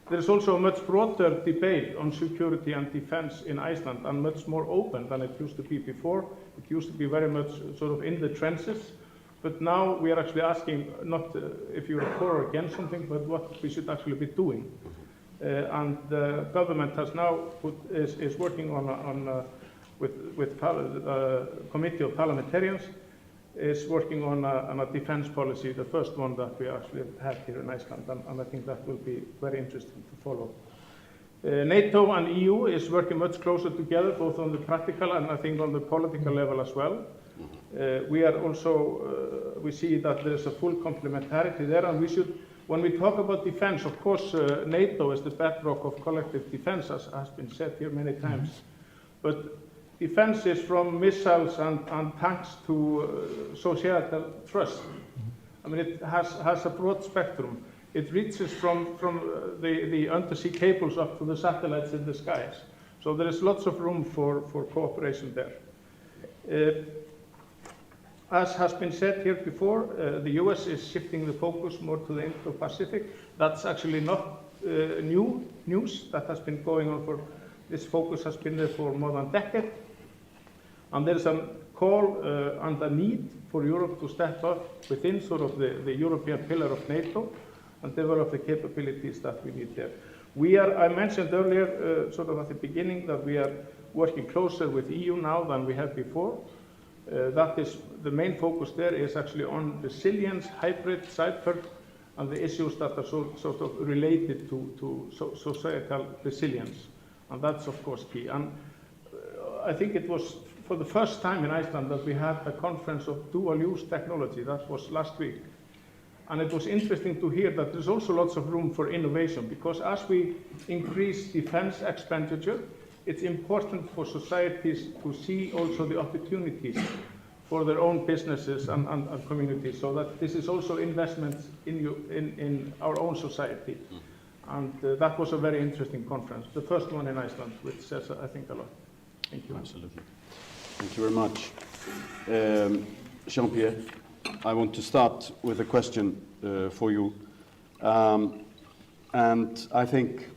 S8: There is also a much broader debate on security and defense in Iceland, and much more open than it used to be before. It used to be very much sort of in the trenches, but now we are actually asking not if you're for or against something, but what we should actually be doing. And the government has now is working with committee of parliamentarians, is working on a defense policy, the first one that we actually have here in Iceland, and I think that will be very interesting to follow. NATO and EU is working much closer together, both on the practical and I think on the political level as well. We are also, we see that there is a full complementarity there, and we should, when we talk about defense, of course, NATO is the bedrock of collective defense, as has been said here many times. But defense is from missiles and tanks to societal trust. I mean, it has a broad spectrum. It reaches from the undersea cables up to the satellites in the skies. So there is lots of room for cooperation there. As has been said here before, the US is shifting the focus more to the Indo-Pacific. That's actually not new news. That has been going on for, this focus has been there for more than a decade. And there's a call and a need for Europe to step up within sort of the European pillar of NATO and develop the capabilities that we need there. We are, I mentioned earlier, sort of at the beginning, that we are working closer with EU now than we have before. That is, the main focus there is actually on resilience, hybrid, cyber, and the issues that are sort of related to societal resilience. And that's, of course, key. And I think it was for the first time in Iceland that we had a conference of dual-use technology. That was last week. And it was interesting to hear that there's also lots of room for innovation, because as we increase defense expenditure, it's important for societies to see also the opportunities for their own businesses and communities, so that this is also investments in our own society. And that was a very interesting conference, the first one in Iceland, which says, I think, a lot. Thank you.
S4: Absolutely. Thank you very much. Jean-Pierre, I want to start with a question for you. And I think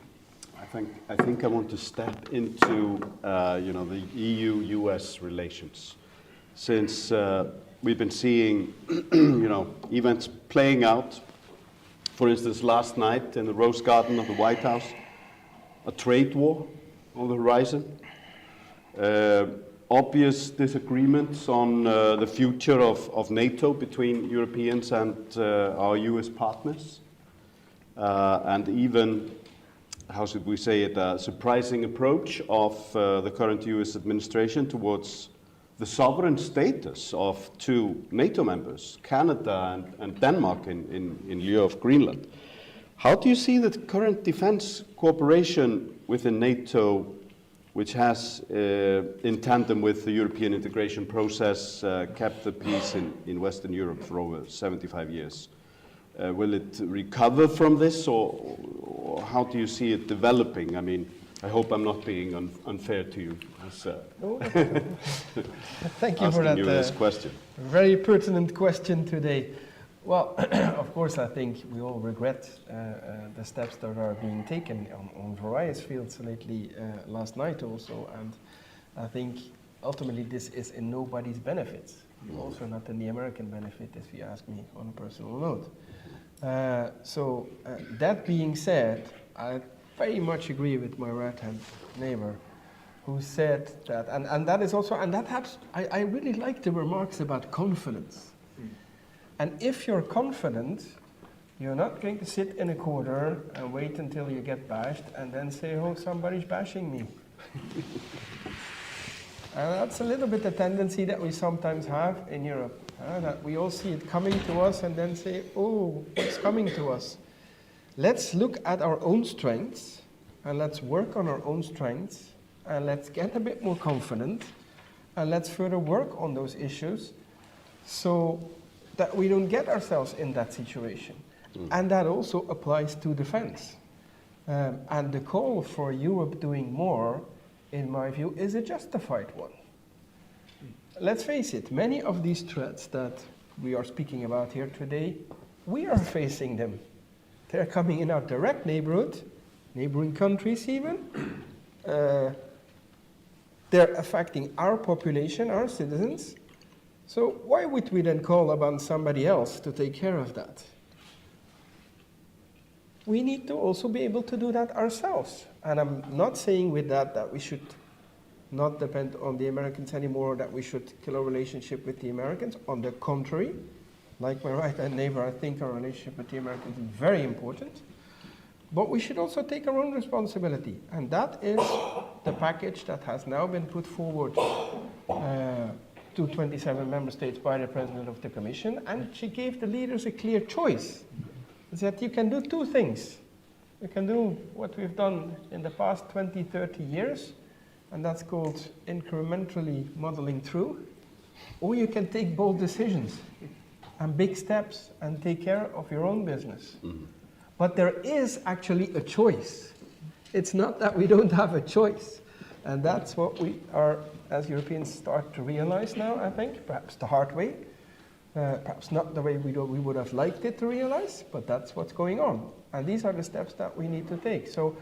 S4: I want to step into the EU-US relations, since we've been seeing events playing out. For instance, last night in the Rose Garden of the White House, a trade war on the horizon. Obvious disagreements on the future of NATO between Europeans and our US partners, and even, how should we say it, a surprising approach of the current US administration towards the sovereign status of two NATO members, Canada and Denmark, in lieu of Greenland. How do you see the current defense cooperation within NATO, which has, in tandem with the European integration process, kept the peace in Western Europe for over 75 years? Will it recover from this, or how do you see it developing? I mean, I hope I'm not being unfair to you as
S5: Thank you for that
S4: this question.
S5: Very pertinent question today. Well, of course, I think we all regret the steps that are being taken on various fields lately, last night also, and I think ultimately this is in nobody's benefit, also not in the American benefit, if you ask me on a personal note. That being said, I very much agree with my right-hand neighbor who said that, and that is also, and that has, I really like the remarks about confidence. And if you're confident, You're not going to sit in a corner and wait until you get bashed and then say, oh, somebody's bashing me. And that's a little bit the tendency that we sometimes have in Europe, that we all see it coming to us and then say, oh, what's coming to us? Let's look at our own strengths and let's work on our own strengths and let's get a bit more confident and let's further work on those issues so that we don't get ourselves in that situation. And that also applies to defense. And the call for Europe doing more, in my view, is a justified one. Let's face it, many of these threats that we are speaking about here today, we are facing them. They're coming in our direct neighborhood, neighboring countries even. They're affecting our population, our citizens. So why would we then call upon somebody else to take care of that? We need to also be able to do that ourselves. And I'm not saying with that that we should not depend on the Americans anymore, that we should kill our relationship with the Americans. On the contrary, like my right-hand neighbor, I think our relationship with the Americans is very important. But we should also take our own responsibility. And that is the package that has now been put forward to 27 member states by the President of the Commission. And she gave the leaders a clear choice. Is that you can do two things. You can do what we've done in the past 20, 30 years, and that's called incrementally modeling through, or you can take bold decisions and big steps and take care of your own business. But there is actually a choice. It's not that we don't have a choice. And that's what we are, as Europeans, start to realize now, I think, perhaps the hard way. Perhaps not the way we would have liked it to realize, but that's what's going on. And these are the steps that we need to take. So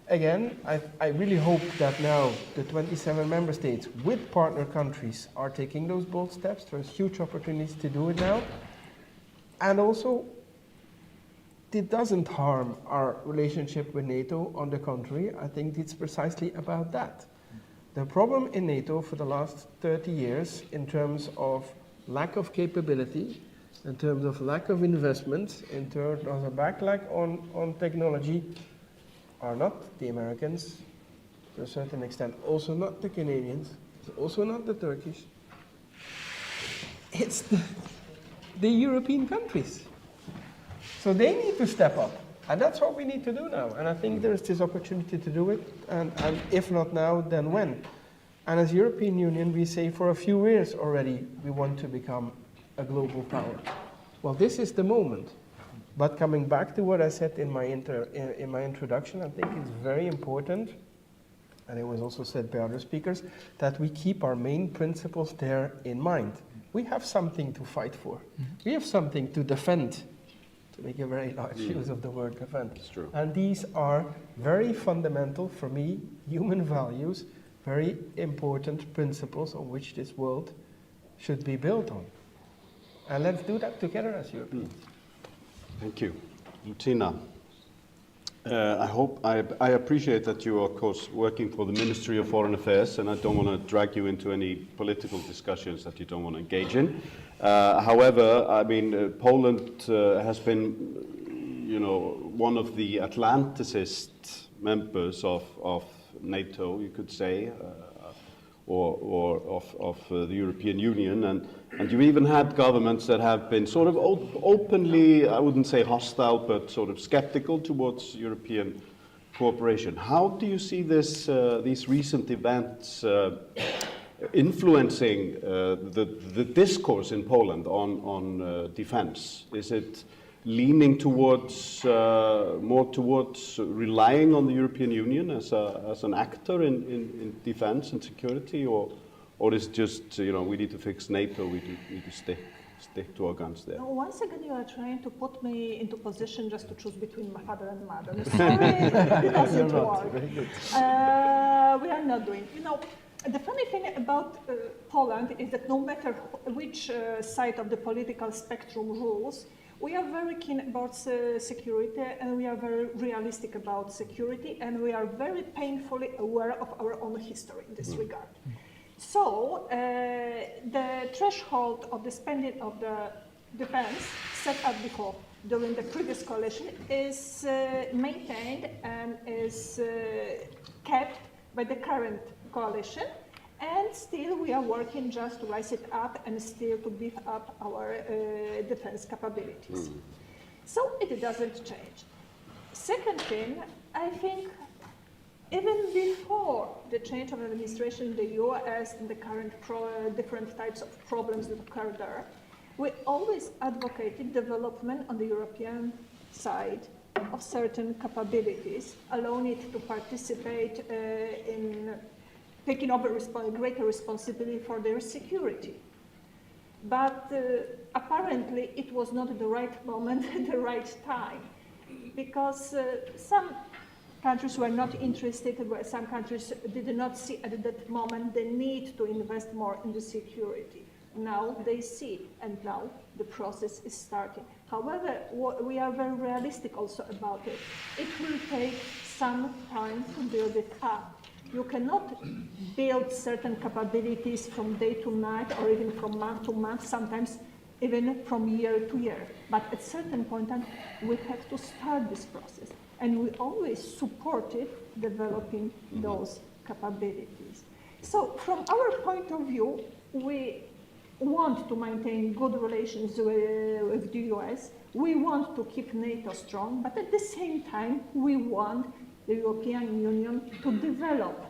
S5: again, I really hope that now the 27 member states with partner countries are taking those bold steps. There's huge opportunities to do it now. And also, it doesn't harm our relationship with NATO. On the contrary, I think it's precisely about that. The problem in NATO for the last 30 years in terms of lack of capability, in terms of lack of investment, in terms of a backlash on technology, are not the Americans, to a certain extent, also not the Canadians, also not the Turkish. It's the European countries. So they need to step up. And that's what we need to do now. And I think there's this opportunity to do it. And if not now, then when? And as European Union, we say for a few years already, we want to become a global power. Well, this is the moment. But coming back to what I said in my introduction, I think it's very important, and it was also said by other speakers, that we keep our main principles there in mind. We have something to fight for. We have something to defend, to make a very large use of the word defend.
S4: It's true.
S5: And these are very fundamental, for me, human values, very important principles on which this world should be built on. And let's do that together as Europeans.
S4: Thank you. Tina, I appreciate that you are, of course, working for the Ministry of Foreign Affairs, and I don't want to drag you into any political discussions that you don't want to engage in. However, I mean, Poland has been, one of the Atlanticist members of NATO, you could say, or of the European Union, and you even had governments that have been sort of openly, I wouldn't say hostile, but sort of skeptical towards European cooperation. How do you see this, these recent events influencing the discourse in Poland on defense? Is it leaning towards more towards relying on the European Union as an actor in defense and security, or is it just we need to fix NATO, we need to stick to our guns there?
S6: No, once again, you are trying to put me into position just to choose between my father and mother. Sorry, it doesn't work. We are not doing. The funny thing about Poland is that no matter which side of the political spectrum rules, we are very keen about security, and we are very realistic about security, and we are very painfully aware of our own history in this regard. So the threshold of the spending of the defense set up before during the previous coalition is maintained and is kept by the current coalition, and still we are working just to rise it up and still to beef up our defense capabilities. So it doesn't change. Second thing, I think even before the change of administration in the US and the current different types of problems that occur there, we always advocated development on the European side of certain capabilities, allowing it to participate in taking over greater responsibility for their security. But apparently it was not the right moment at the right time, because some countries were not interested, some countries did not see at that moment the need to invest more in the security. Now they see, and now the process is starting. However, we are very realistic also about it. It will take some time to build it up. You cannot build certain capabilities from day to night or even from month to month, sometimes even from year to year. But at a certain point in time, we have to start this process. And we always supported developing those capabilities. So from our point of view, we want to maintain good relations with the US. We want to keep NATO strong, but at the same time, we want the European Union to develop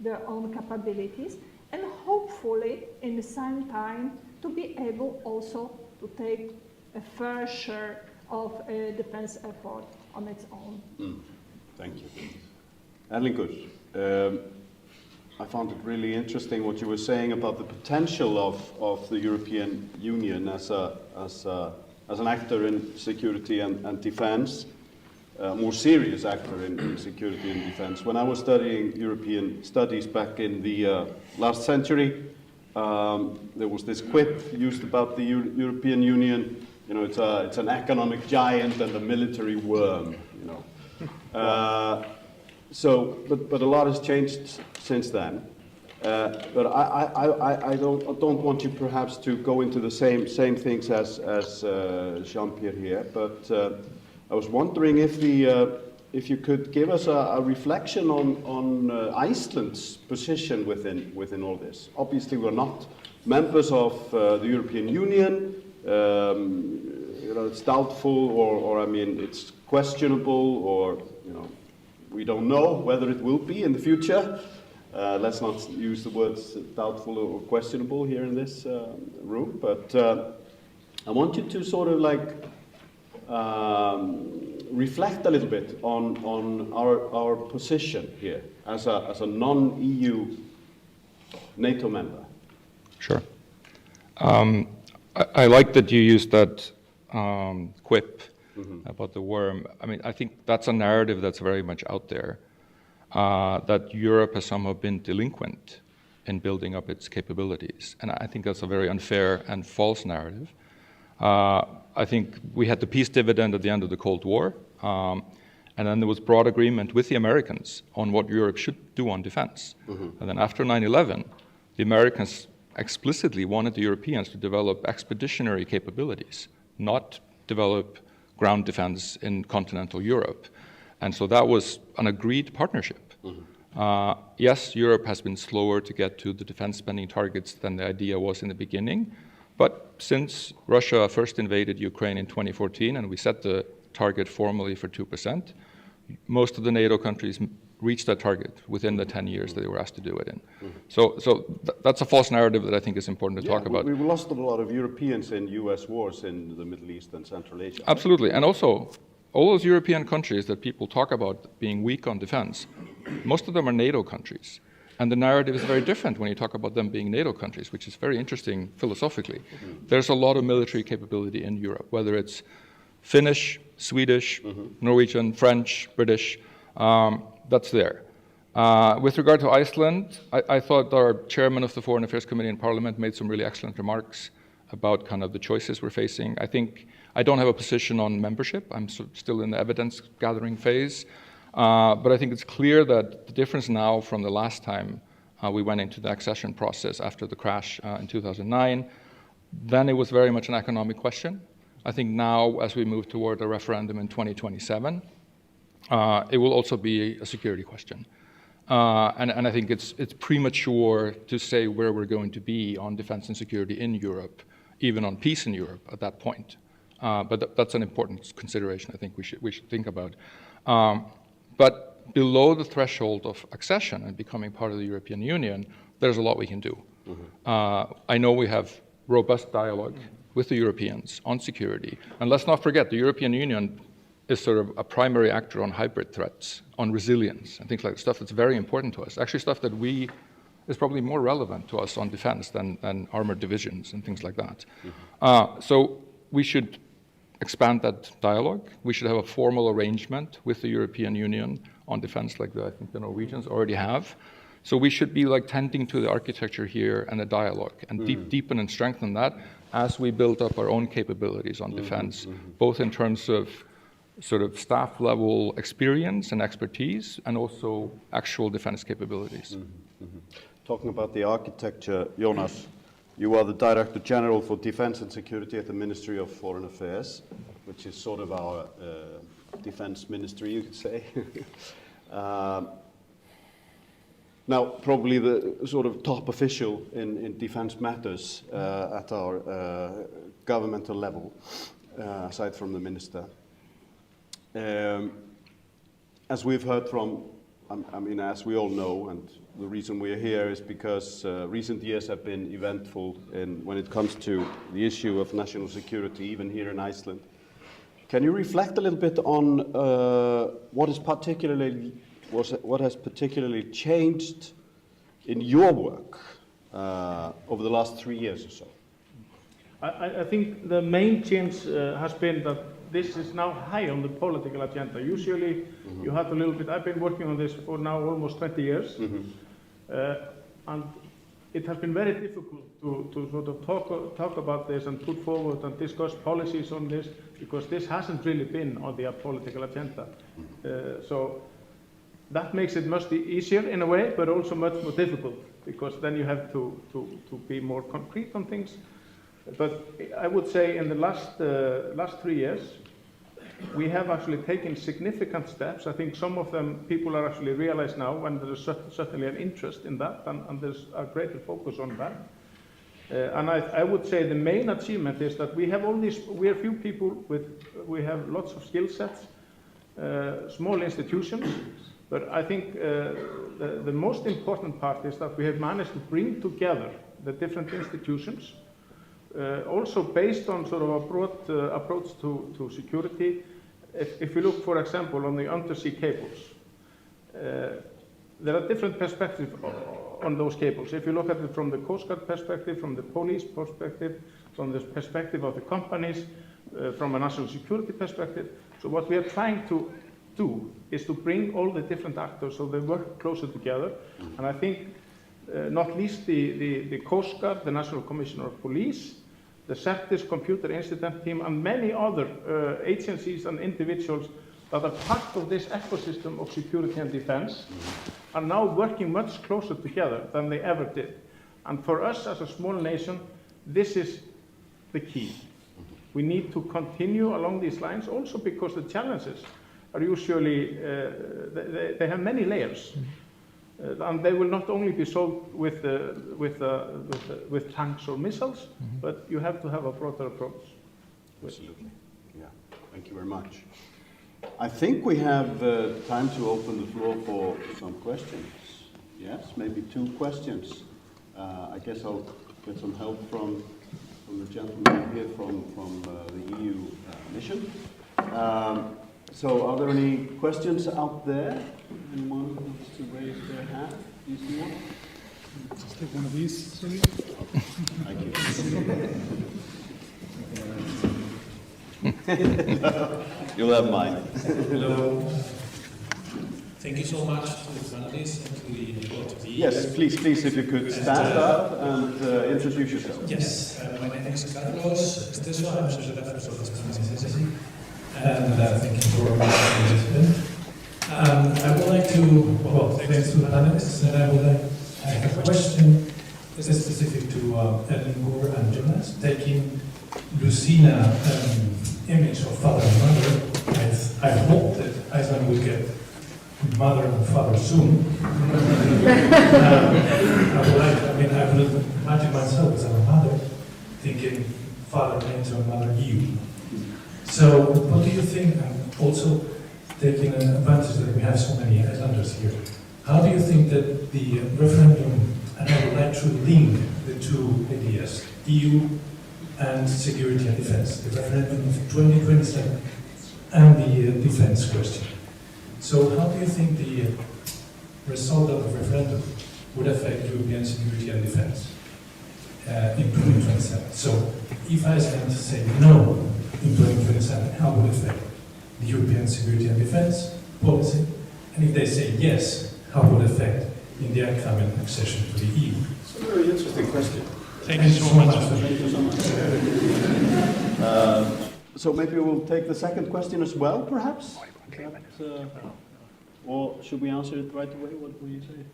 S6: their own capabilities and hopefully in the same time to be able also to take a fair share of defense effort on its own.
S4: Thank you. Erlingur, I found it really interesting what you were saying about the potential of the European Union as an actor in security and defense, a more serious actor in security and defense. When I was studying European studies back in the last century, there was this quip used about the European Union. You know, it's an economic giant and a military worm. You know, but a lot has changed since then. But I don't want you perhaps to go into the same things as Jean-Pierre here. But I was wondering if you could give us a reflection on Iceland's position within all this. Obviously, we're not members of the European Union. You know, it's doubtful, or I mean, it's questionable, or you know, we don't know whether it will be in the future. Let's not use the words doubtful or questionable here in this room. But I want you to sort of like reflect a little bit on our position here as a non-EU NATO member.
S7: Sure. I like that you used that quip about the worm. I mean, I think that's a narrative that's very much out there, that Europe has somehow been delinquent in building up its capabilities. And I think that's a very unfair and false narrative. I think we had the peace dividend at the end of the Cold War, and then there was broad agreement with the Americans on what Europe should do on defense. And then after 9/11, the Americans explicitly wanted the Europeans to develop expeditionary capabilities, not develop ground defense in continental Europe. And so that was an agreed partnership. Yes, Europe has been slower to get to the defense spending targets than the idea was in the beginning, but since Russia first invaded Ukraine in 2014 and we set the target formally for 2%, most of the NATO countries reached that target within the 10 years that they were asked to do it in. So that's a false narrative that I think is important to talk about.
S4: We've lost a lot of Europeans in US wars in the Middle East and Central Asia.
S7: Absolutely, and also all those European countries that people talk about being weak on defense, most of them are NATO countries. And the narrative is very different when you talk about them being NATO countries, which is very interesting philosophically. There's a lot of military capability in Europe, whether it's Finnish, Swedish, Norwegian, French, British, that's there. With regard to Iceland, I thought our chairman of the Foreign Affairs Committee in Parliament made some really excellent remarks about kind of the choices we're facing. I think I don't have a position on membership. I'm still in the evidence gathering phase. But I think it's clear that the difference now from the last time we went into the accession process after the crash in 2009, then it was very much an economic question. I think now, as we move toward a referendum in 2027, it will also be a security question. And I think it's premature to say where we're going to be on defense and security in Europe, even on peace in Europe at that point. But that's an important consideration I think we should think about. But below the threshold of accession and becoming part of the European Union, there's a lot we can do. I know we have robust dialogue with the Europeans on security. And let's not forget, the European Union is sort of a primary actor on hybrid threats, on resilience, and things like that, stuff that's very important to us. Actually, stuff that is probably more relevant to us on defense than armored divisions and things like that. So we should expand that dialogue. We should have a formal arrangement with the European Union on defense like I think the Norwegians already have. So we should be like tending to the architecture here and the dialogue and deepen and strengthen that as we build up our own capabilities on defense, both in terms of sort of staff level experience and expertise and also actual defense capabilities.
S4: Talking about the architecture, Jonas, you are the Director General for Defense and Security at the Ministry of Foreign Affairs, which is sort of our defense ministry, you could say. Now, probably the sort of top official in defense matters at our governmental level, aside from the minister. As we've heard from, as we all know, and the reason we're here is because recent years have been eventful when it comes to the issue of national security, even here in Iceland. Can you reflect a little bit on what has particularly changed in your work over the last 3 years or so?
S8: I think the main change has been that this is now high on the political agenda. Usually you have a little bit, I've been working on this for now almost 20 years, and it has been very difficult to sort of talk about this and put forward and discuss policies on this, because this hasn't really been on the political agenda. So that makes it much easier in a way, but also much more difficult, because then you have to be more concrete on things. But I would say in the last 3 years, we have actually taken significant steps. I think some of them people are actually realize now, and there is certainly an interest in that, and there's a greater focus on that. And I would say the main achievement is that we are few people we have lots of skill sets, small institutions, but I think the most important part is that we have managed to bring together the different institutions, also based on sort of a broad approach to security. If you look, for example, on the undersea cables, there are different perspectives on those cables. If you look at it from the Coast Guard perspective, from the police perspective, from the perspective of the companies, from a national security perspective. So what we are trying to do is to bring all the different actors so they work closer together. And I think not least the Coast Guard, the National Commissioner of Police, the CERTIS Computer Incident Team, and many other agencies and individuals that are part of this ecosystem of security and defense are now working much closer together than they ever did. And for us as a small nation, this is the key. We need to continue along these lines, also because the challenges are usually, they have many layers. And they will not only be solved with tanks or missiles, but you have to have a broader approach.
S4: Absolutely. Yeah. Thank you very much. I think we have time to open the floor for some questions. Yes, maybe 2 questions. I guess I'll get some help from the gentleman here from the EU mission. So are there any questions out there? Anyone who wants to raise their hand? Do you see one?
S9: Just take one of these, sorry.
S4: Thank you. You'll have mine.
S9: Hello. Thank you so much to the panelists and to the board.
S4: Yes, please, if you could stand up and introduce yourself.
S9: Yes, my name is Carlos Esteso. I'm social reference of the Spanish Agency. And thank you for the invitation. I would like to, thanks to the panelists, and I have a question specific to Ellingur and Jonas, taking Lucina image of father and mother. I hope that Iceland will get mother and father soon. I would imagine myself as a mother thinking father NATO and mother EU. So what do you think, and also taking an advantage that we have so many Icelanders here, how do you think that the referendum, and I would like to link the two ideas, EU and security and defense, the referendum of 2027 and the defense question. So how do you think the result of the referendum would affect European security and defense in 2027? So if Iceland say no in 2027, how would it affect the European security and defense policy? And if they say yes, how would it affect in the upcoming accession to the EU?
S4: It's a very interesting question.
S9: Thank you so much.
S4: Thank you so much. So maybe we'll take the second question as well, perhaps? Or should we answer it right away? What will you say?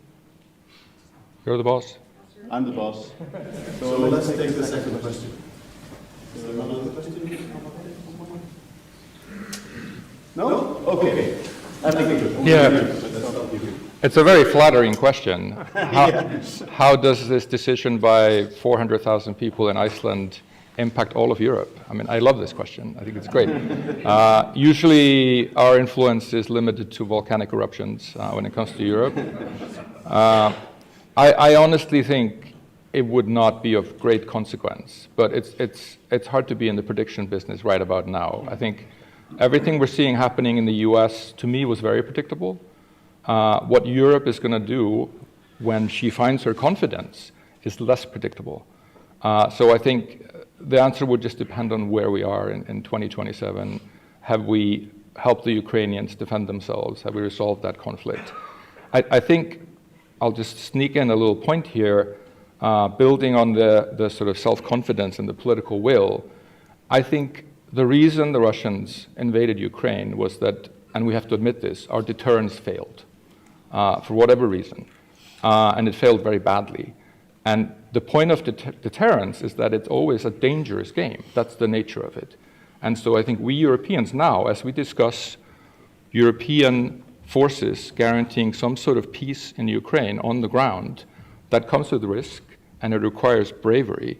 S7: You're the boss.
S4: I'm the boss. So let's take the second question. Is there another question? No? Okay. I think
S7: Yeah. It's a very flattering question. How does this decision by 400,000 people in Iceland impact all of Europe? I mean, I love this question. I think it's great. Usually, our influence is limited to volcanic eruptions when it comes to Europe. I honestly think it would not be of great consequence, but it's hard to be in the prediction business right about now. I think everything we're seeing happening in the US, to me, was very predictable. What Europe is going to do when she finds her confidence is less predictable. So I think the answer would just depend on where we are in 2027. Have we helped the Ukrainians defend themselves? Have we resolved that conflict? I think I'll just sneak in a little point here, building on the sort of self-confidence and the political will. I think the reason the Russians invaded Ukraine was that, and we have to admit this, our deterrence failed for whatever reason, and it failed very badly. And the point of deterrence is that it's always a dangerous game. That's the nature of it. And so I think we Europeans now, as we discuss European forces guaranteeing some sort of peace in Ukraine on the ground, that comes with risk and it requires bravery.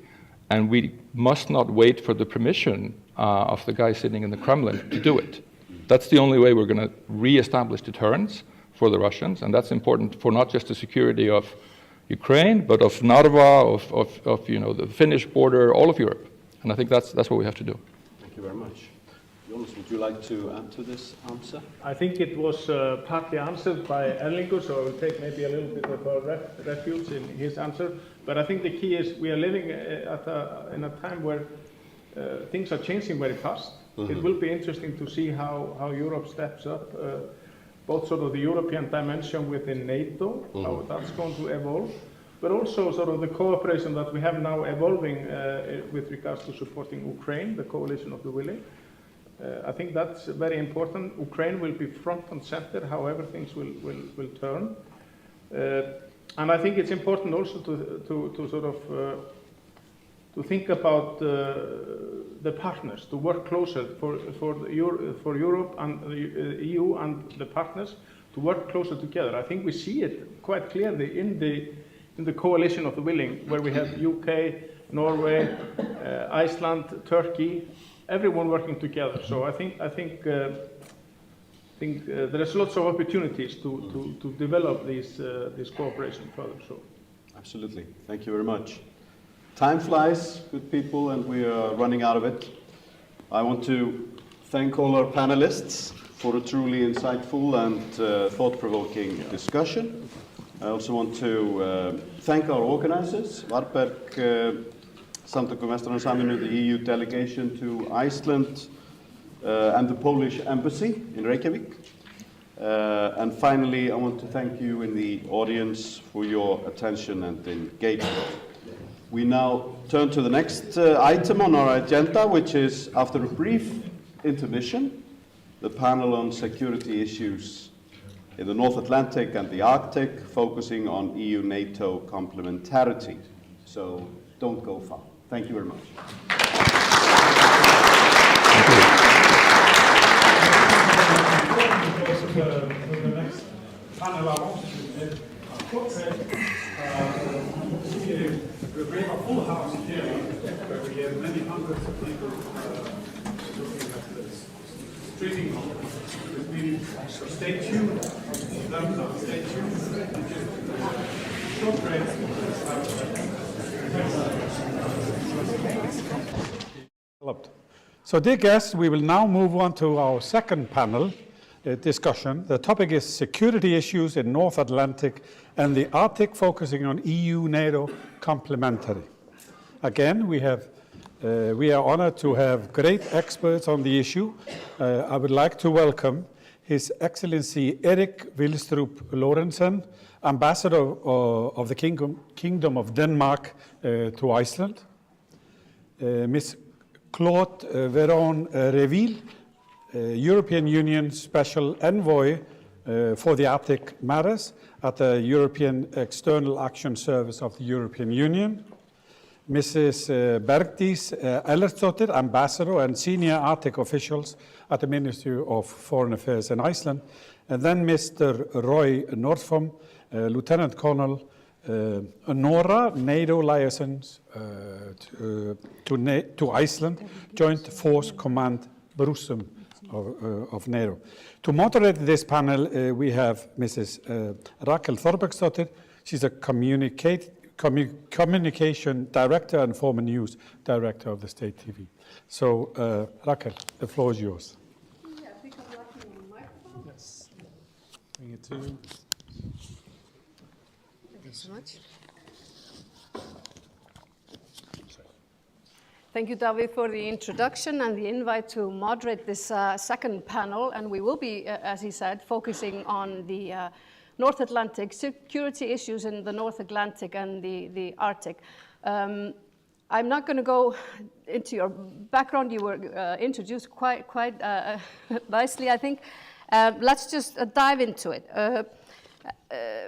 S7: And we must not wait for the permission of the guy sitting in the Kremlin to do it. That's the only way we're going to re-establish deterrence for the Russians, and that's important for not just the security of Ukraine, but of Narva, of the Finnish border, all of Europe. And I think that's what we have to do.
S4: Thank you very much. Jonas, would you like to add to this answer?
S8: I think it was partly answered by Erlingur, so I will take maybe a little bit of a refuge in his answer. But I think the key is we are living in a time where things are changing very fast. Mm-hmm. It will be interesting to see how Europe steps up, both sort of the European dimension within NATO, mm-hmm. how that's going to evolve, but also sort of the cooperation that we have now evolving with regards to supporting Ukraine, the coalition of the willing. I think that's very important. Ukraine will be front and center, however things will turn. And I think it's important also to sort of to think about the partners, to work closer for Europe and the EU and the partners to work closer together. I think we see it quite clearly in the coalition of the willing, where we have UK, Norway, Iceland, Turkey, everyone working together. So I think there is lots of opportunities to develop this cooperation further. So,
S4: absolutely. Thank you very much. Time flies, good people, and we are running out of it. I want to thank all our panelists for a truly insightful and thought-provoking discussion. I also want to thank our organizers, Varberg, Samtökum Vestræna Samvinnu, the EU delegation to Iceland, and the Polish embassy in Reykjavik. And finally, I want to thank you in the audience for your attention and engagement. We now turn to the next item on our agenda, which is, after a brief intermission, the panel on security issues in the North Atlantic and the Arctic, focusing on EU-NATO complementarity. So don't go far. Thank you very much.
S7: Thank you.
S1: panel, I want to make a portrait. We have a full house here, where we have many hundreds of people looking at this streaming with me. So stay tuned. Stay tuned. Portrait. So, dear guests, we will now move on to our second panel discussion. The topic is security issues in North Atlantic and the Arctic, focusing on EU-NATO complementary. Again, we are honored to have great experts on the issue. I would like to welcome His Excellency Erik Vilstrup Lorentzen, Ambassador of the Kingdom of Denmark to Iceland. Ms. Claude Veron Reville, European Union Special Envoy for the Arctic Matters at the European External Action Service of the European Union. Mrs. Bergdís Ellertsdóttir, Ambassador and Senior Arctic Officials at the Ministry of Foreign Affairs in Iceland. And then Mr. Roy Nordfom, Lieutenant Colonel, NORA, NATO Liaisons to Iceland, Joint Force Command Brusum of NATO. To moderate this panel, we have Mrs. Rakel Þorbergsdóttir. She's a communication director and former news director of the State TV. So, Rakel, the floor is yours.
S10: Yeah, I think I'm lacking on the microphone.
S1: Yes. Bring it to you.
S10: Thank you so much. Thank you, Davíð, for the introduction and the invite to moderate this second panel. And we will be, as he said, focusing on the North Atlantic, security issues in the North Atlantic and the Arctic. I'm not going to go into your background. You were introduced quite nicely, I think. Let's just dive into it.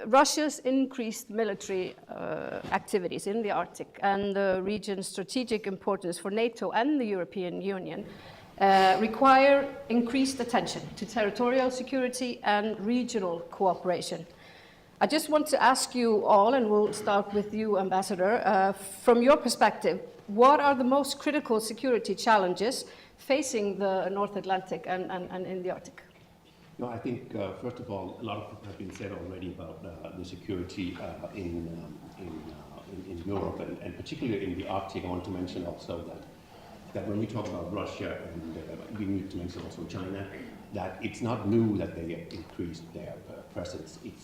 S10: Russia's increased military activities in the Arctic and the region's strategic importance for NATO and the European Union require increased attention to territorial security and regional cooperation. I just want to ask you all, and we'll start with you, Ambassador, from your perspective, what are the most critical security challenges facing the North Atlantic and in the Arctic?
S11: No, I think, first of all, a lot of have been said already about the security in Europe, and particularly in the Arctic. I want to mention also that when we talk about Russia, and we need to mention also China, that it's not new that they have increased their presence. It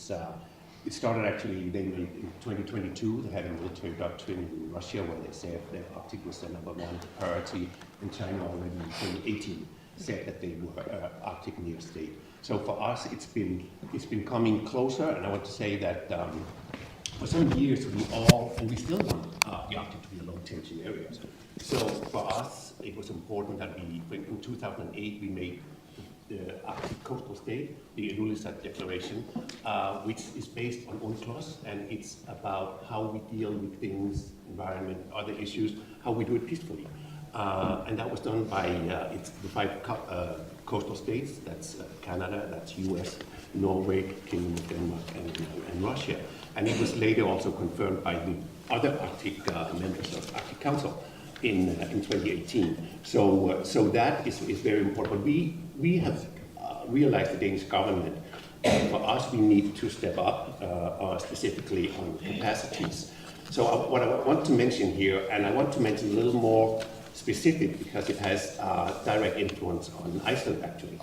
S11: started actually, they made in 2022, they had a military doctrine in Russia where they said that Arctic was their number one priority, and China already in 2018 said that they were Arctic near state. So for us, it's been coming closer, and I want to say that for some years we still want the Arctic to be a low tension area. So for us, it was important that in 2008 we made the Arctic coastal state, the Ilulissat Declaration, which is based on UNCLOS, and it's about how we deal with things, environment, other issues, how we do it peacefully. And that was done by it's the 5 coastal states, that's Canada, that's US, Norway, Kingdom of Denmark, and Russia. And it was later also confirmed by the other Arctic members of the Arctic Council in 2018. So that is very important. But we have realized, the Danish government, for us we need to step up specifically on capacities. So what I want to mention here, and I want to mention a little more specific because it has direct influence on Iceland actually.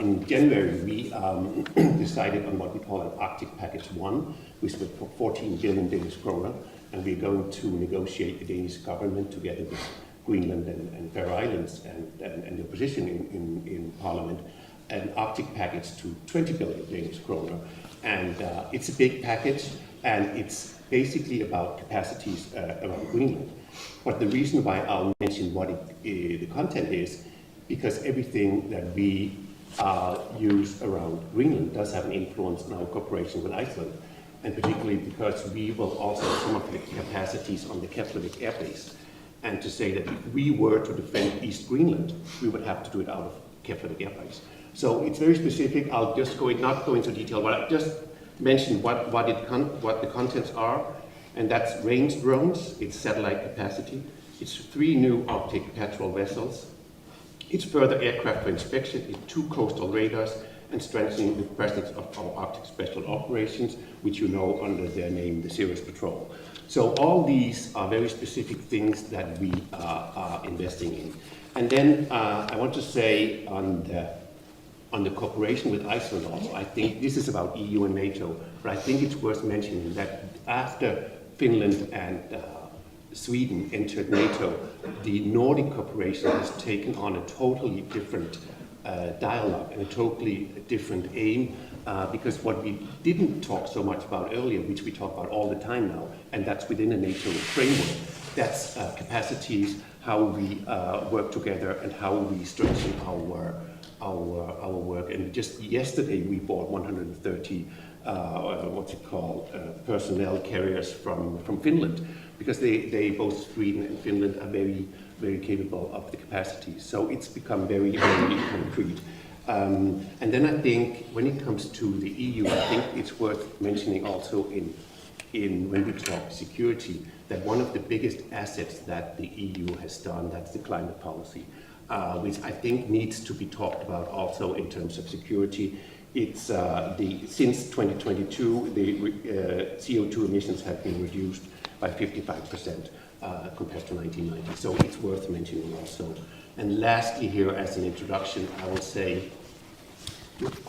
S11: In January we decided on what we call an Arctic Package 1, which was for 14 billion Danish kroner, and we're going to negotiate the Danish government together with Greenland and Faroe Islands and the opposition in Parliament, an Arctic package to 20 billion Danish kroner. And it's a big package, and it's basically about capacities around Greenland. But the reason why I'll mention what the content is, because everything that we use around Greenland does have an influence on our cooperation with Iceland, and particularly because we will also have some of the capacities on the Keflavik Air Base. And to say that if we were to defend East Greenland, we would have to do it out of Keflavik Air Base. So it's very specific. I'll just not go into detail, but I'll just mention what the contents are. And that's range drones, it's satellite capacity, it's 3 new Arctic patrol vessels, it's further aircraft for inspection, it's 2 coastal radars, and strengthening the presence of our Arctic Special Operations, which you know under their name, the Sirius Patrol. So all these are very specific things that we are investing in. And then I want to say on the cooperation with Iceland also, I think this is about EU and NATO, but I think it's worth mentioning that after Finland and Sweden entered NATO, the Nordic cooperation has taken on a totally different dialogue and a totally different aim, because what we didn't talk so much about earlier, which we talk about all the time now, and that's within a NATO framework, that's capacities, how we work together and how we strengthen our work. And just yesterday we bought 130 personnel carriers from Finland, because they both Sweden and Finland are very, very capable of the capacity. So it's become very, very concrete. And then I think when it comes to the EU, I think it's worth mentioning also when we talk security, that one of the biggest assets that the EU has done, that's the climate policy, which I think needs to be talked about also in terms of security. It's since 2022, the CO2 emissions have been reduced by 55% compared to 1990. So it's worth mentioning also. And lastly here, as an introduction, I will say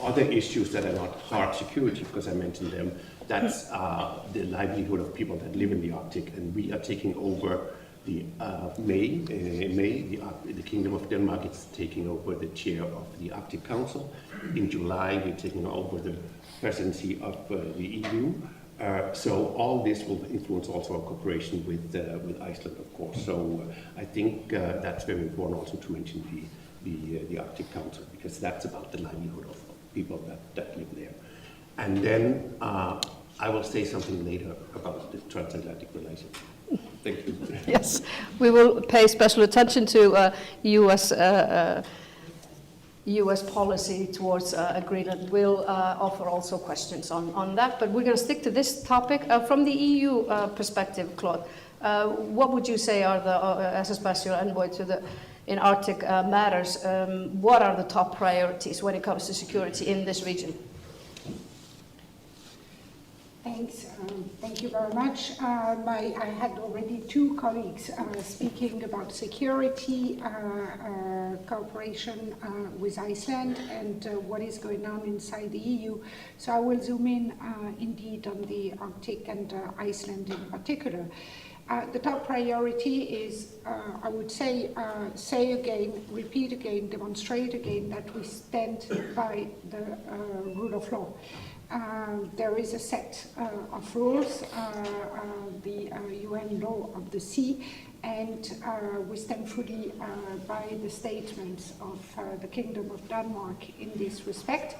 S11: other issues that are not hard security, because I mentioned them, that's the livelihood of people that live in the Arctic, and we are taking over the the Kingdom of Denmark is taking over the chair of the Arctic Council. In July, we're taking over the presidency of the EU. So all this will influence also our cooperation with Iceland, of course. So I think that's very important also to mention the Arctic Council, because that's about the livelihood of people that live there. And then I will say something later about the transatlantic relations. Thank you.
S10: Yes, we will pay special attention to US policy towards Greenland. We'll offer also questions on that, but we're going to stick to this topic. From the EU perspective, Claude, what would you say are as a special envoy in Arctic matters, what are the top priorities when it comes to security in this region?
S12: Thanks. Thank you very much. I had already 2 colleagues speaking about security, cooperation with Iceland, and what is going on inside the EU. So I will zoom in indeed on the Arctic and Iceland in particular. The top priority is, I would say again, repeat again, demonstrate again that we stand by the rule of law. There is a set of rules, the UN law of the sea, and we stand fully by the statements of the Kingdom of Denmark in this respect.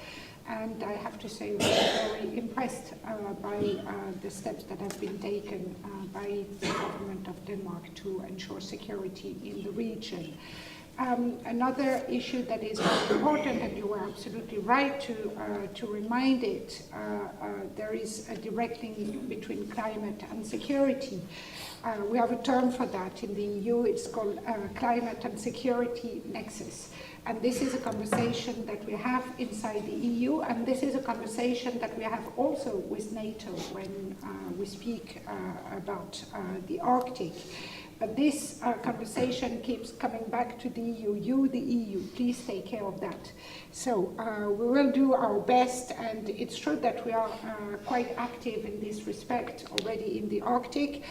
S12: And I have to say we're very impressed by the steps that have been taken by the government of Denmark to ensure security in the region. Another issue that is very important, and you were absolutely right to remind it, there is a direct link between climate and security. We have a term for that in the EU. It's called climate and security nexus. And this is a conversation that we have inside the EU, and this is a conversation that we have also with NATO when we speak about the Arctic. But this conversation keeps coming back to the EU. You, the EU, please take care of that. So we will do our best, and it's true that we are quite active in this respect already in the Arctic,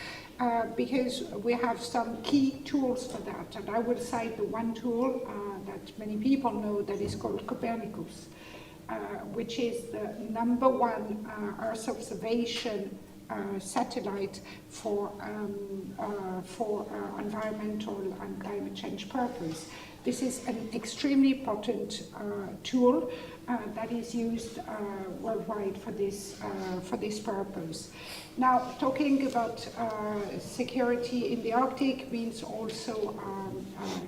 S12: because we have some key tools for that. And I will cite the one tool that many people know that is called Copernicus, which is the #1 Earth observation satellite for environmental and climate change purpose. this is an extremely potent tool that is used worldwide for this purpose. Now, talking about security in the Arctic means also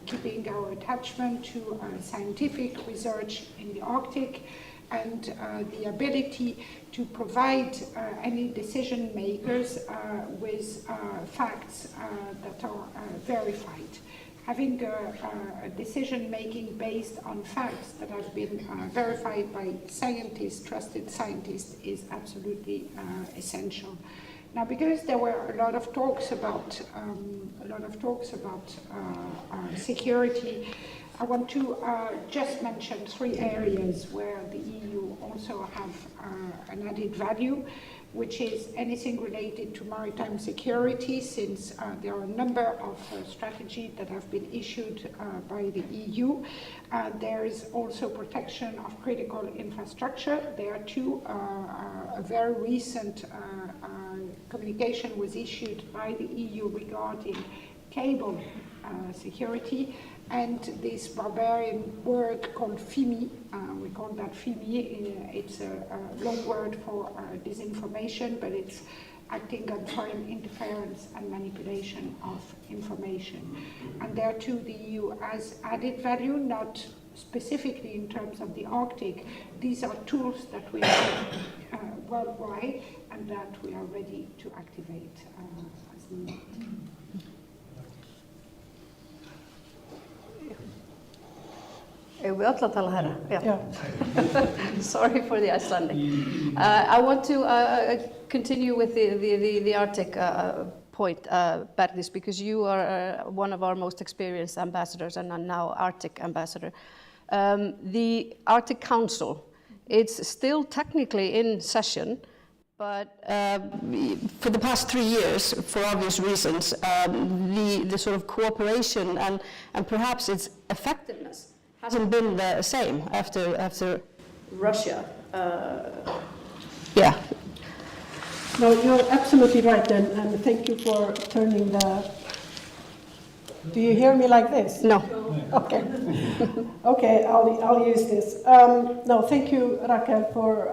S12: keeping our attachment to scientific research in the Arctic and the ability to provide any decision makers with facts that are verified. Having a decision making based on facts that have been verified by scientists, trusted scientists, is absolutely essential. Now, because there were a lot of talks about security, I want to just mention 3 areas where the EU also have an added value, which is anything related to maritime security, since there are a number of strategies that have been issued by the EU. There is also protection of critical infrastructure. There are too, a very recent communication was issued by the EU regarding cable security, and this barbarian word called FIMI, we call that FIMI, it's a long word for disinformation, but it's acting on foreign interference and manipulation of information. And there too the EU has added value, not specifically in terms of the Arctic. These are tools that we have worldwide and that we are ready to activate as needed.
S10: We öll að tala herra. Sorry for the Icelandic. I want to continue with the Arctic point, Bergdís, because you are one of our most experienced ambassadors and are now Arctic ambassador. The Arctic Council, it's still technically in session, but for the past 3 years, for obvious reasons, the sort of cooperation and perhaps its effectiveness hasn't been the same after Russia.
S13: Yeah. No, you're absolutely right, and thank you for turning the. Do you hear me like this?
S10: No.
S13: Okay. Okay, I'll use this. No, thank you, Raquel, for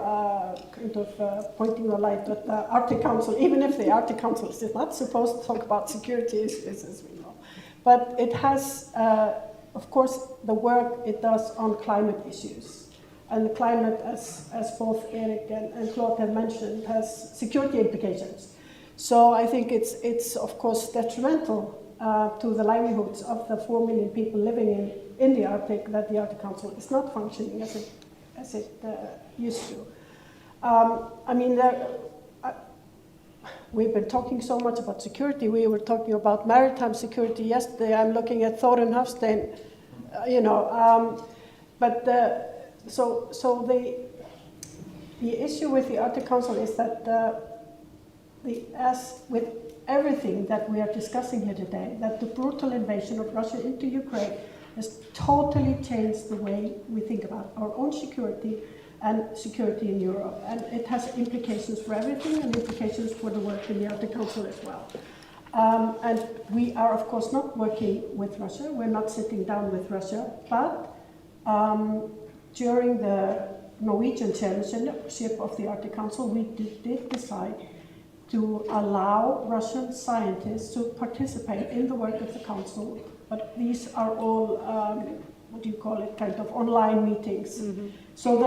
S13: kind of pointing the light that the Arctic Council, even if the Arctic Council is not supposed to talk about security issues, as we know, but it has. Of course, the work it does on climate issues. And the climate, as both Eric and Claude have mentioned, has security implications. So I think it's of course detrimental to the livelihoods of the 4 million people living in the Arctic that the Arctic Council is not functioning as it used to. I mean, we've been talking so much about security. We were talking about maritime security yesterday. I'm looking at Þórunn Hafstein, so the issue with the Arctic Council is that as with everything that we are discussing here today, that the brutal invasion of Russia into Ukraine has totally changed the way we think about our own security and security in Europe. And it has implications for everything and implications for the work in the Arctic Council as well. And we are, of course, not working with Russia. We're not sitting down with Russia. But during the Norwegian chairmanship of the Arctic Council, we did decide to allow Russian scientists to participate in the work of the Council. But these are all, kind of online meetings. Mm-hmm. So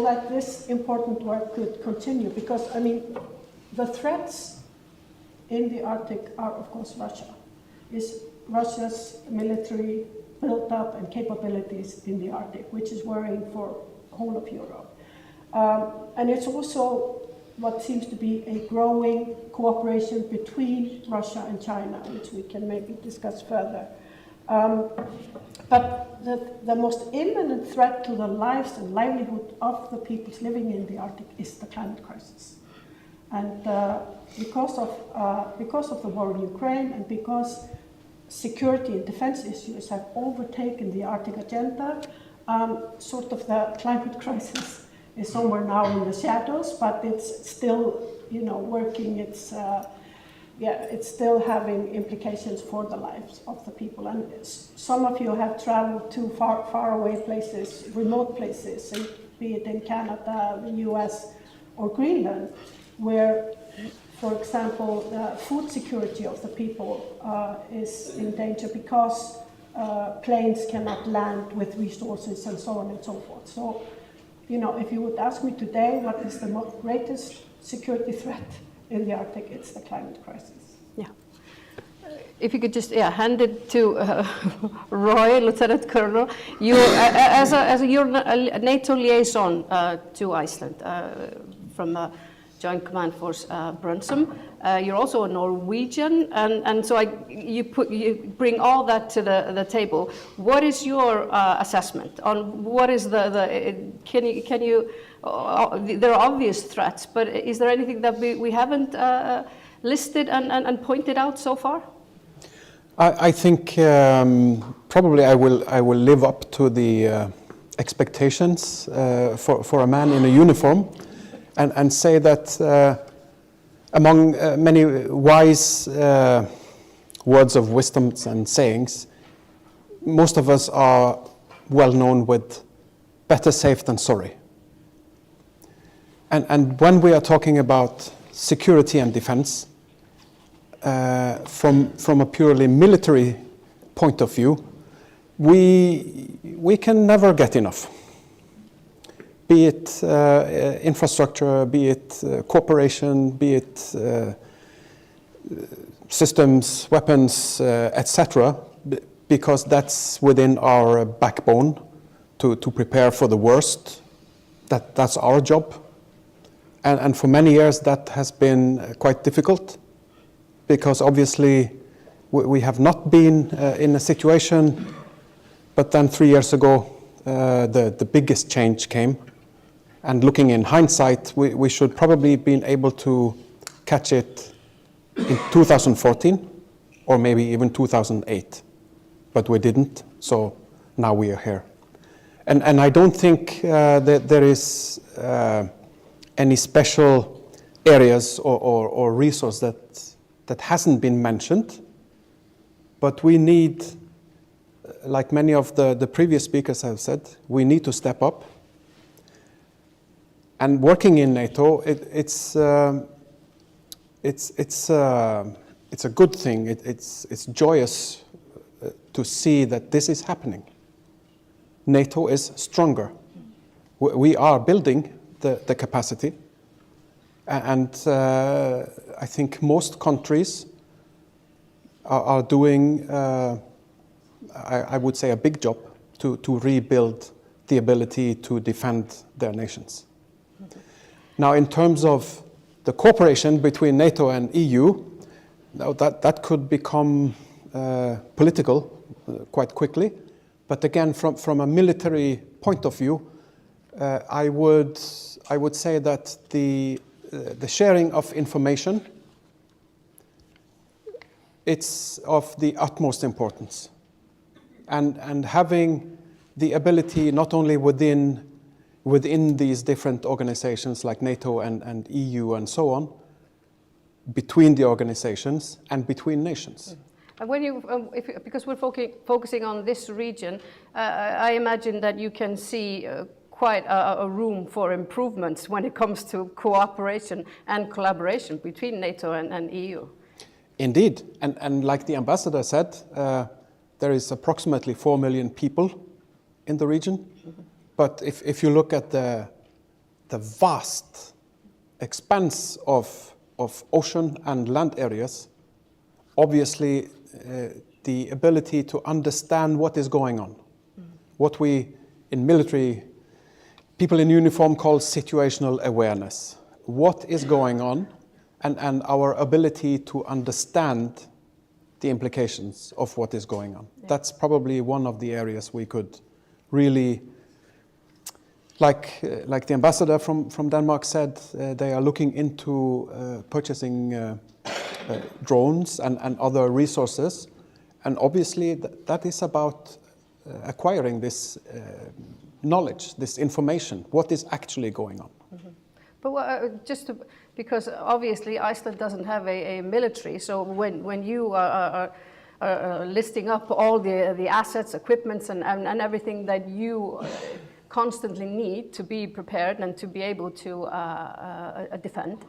S13: that this important work could continue. Because, I mean, the threats in the Arctic are, of course, Russia. Is Russia's military built-up and capabilities in the Arctic, which is worrying for the whole of Europe. And it's also what seems to be a growing cooperation between Russia and China, which we can maybe discuss further. But the most imminent threat to the lives and livelihood of the peoples living in the Arctic is the climate crisis. And because of the war in Ukraine and because security and defense issues have overtaken the Arctic agenda, sort of the climate crisis is somewhere now in the shadows, but it's still, working its it's still having implications for the lives of the people. And some of you have traveled to far away places, remote places, be it in Canada, the US, or Greenland, where, for example, the food security of the people is in danger because planes cannot land with resources and so on and so forth. So, if you would ask me today what is the greatest security threat in the Arctic, it's the climate crisis.
S10: Yeah. If you could just hand it to Roy, Lieutenant Colonel. You, you're a NATO liaison to Iceland from Joint Command Force Brunsum. You're also a Norwegian, and so you bring all that to the table. What is your assessment on what is can you there are obvious threats, but is there anything that we haven't listed and pointed out so far?
S14: I think probably I will live up to the expectations for a man in a uniform, and say that among many wise words of wisdom and sayings, most of us are well known with better safe than sorry. And when we are talking about security and defense, from a purely military point of view, we can never get enough. Be it infrastructure, be it cooperation, be it systems, weapons, etc., because that's within our backbone to prepare for the worst. That's our job. And for many years that has been quite difficult, because obviously we have not been in a situation, but then 3 years ago the biggest change came. And looking in hindsight, we should probably been able to catch it in 2014 or maybe even 2008, but we didn't, so now we are here. And I don't think that there is any special areas or resource that hasn't been mentioned, but we need, like many of the previous speakers have said, we need to step up. And working in NATO, it's a good thing. It's joyous to see that this is happening. NATO is stronger. We are building the capacity, and I think most countries are doing, I would say, a big job to rebuild the ability to defend their nations. Now, in terms of the cooperation between NATO and EU, that could become political quite quickly. But again, from a military point of view, I would say that the sharing of information, it's of the utmost importance, and having the ability not only within these different organizations like NATO and EU and so on, between the organizations and between nations.
S10: And when you, because we're focusing on this region, I imagine that you can see quite a room for improvements when it comes to cooperation and collaboration between NATO and EU.
S14: Indeed, and like the ambassador said, there is approximately 4 million people in the region. Mm-hmm. But if you look at the vast expanse of ocean and land areas, obviously the ability to understand what is going on, what we in military people in uniform call situational awareness, what is going on, and our ability to understand the implications of what is going on. Yeah. That's probably one of the areas we could really, like the ambassador from Denmark said, they are looking into purchasing drones and other resources, and obviously that is about acquiring this knowledge, this information, what is actually going on.
S10: Mm-hmm. But because obviously Iceland doesn't have a military, so when you are listing up all the assets, equipments, and everything that you constantly need to be prepared and to be able to defend.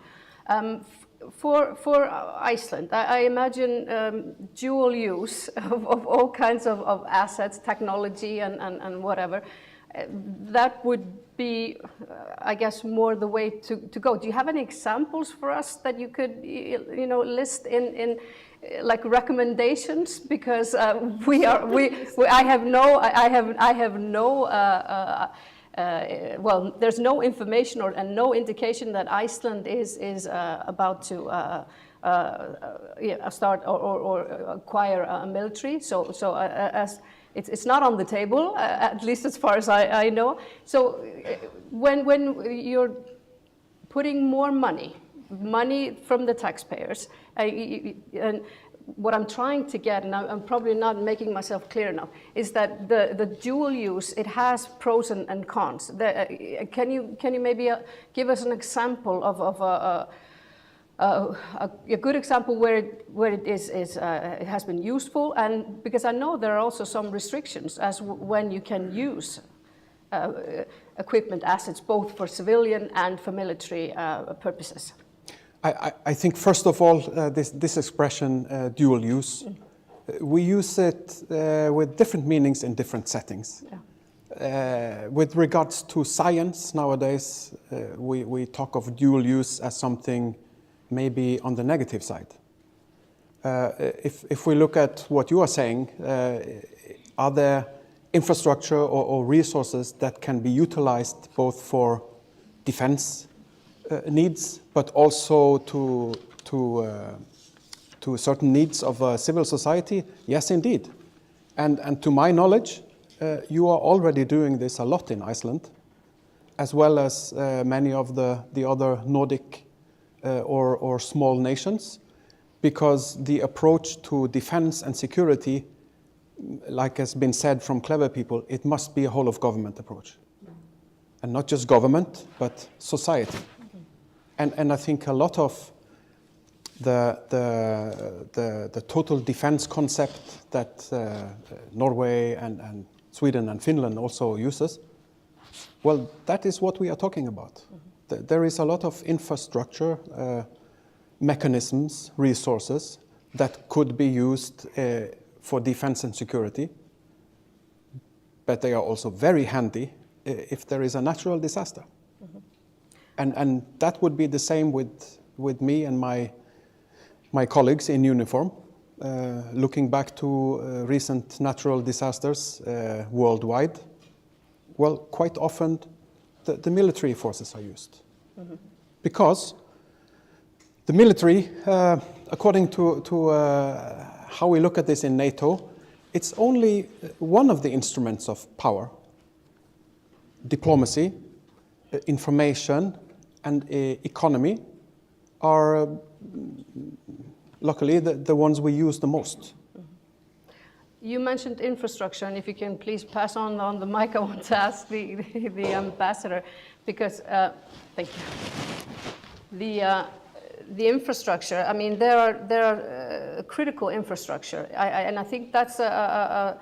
S10: For Iceland, I imagine dual use of all kinds of assets, technology, and whatever. That would be, I guess, more the way to go. Do you have any examples for us that you could, list in like recommendations? Because I have no. Well, there's no information and no indication that Iceland is about to start or acquire a military. So as it's not on the table, at least as far as I know. So when you're putting more money from the taxpayers, and what I'm trying to get, and I'm probably not making myself clear enough, is that the dual use, it has pros and cons. Can you maybe give us an example of a good example where it has been useful, and because I know there are also some restrictions as when you can use equipment assets both for civilian and for military purposes.
S14: I think first of all this expression dual use, we use it with different meanings in different settings. Yeah. With regards to science nowadays, we talk of dual use as something maybe on the negative side. If we look at what you are saying, are there infrastructure or resources that can be utilized both for defense needs, but also to certain needs of civil society? Yes, indeed. And to my knowledge, you are already doing this a lot in Iceland, as well as many of the other Nordic or small nations, because the approach to defense and security, like has been said from clever people, it must be a whole of government approach. And not just government, but society. And I think a lot of the total defense concept that Norway and Sweden and Finland also uses, well, that is what we are talking about. There is a lot of infrastructure, mechanisms, resources that could be used for defense and security, but they are also very handy if there is a natural disaster. And that would be the same with me and my colleagues in uniform, looking back to recent natural disasters worldwide. Well, quite often the military forces are used. Because the military, according to how we look at this in NATO, it's only one of the instruments of power. Diplomacy, information, and economy are luckily the ones we use the most.
S10: You mentioned infrastructure, and if you can please pass on the mic, I want to ask the ambassador, because thank you. The infrastructure. I mean, there are critical infrastructure, and I think that's a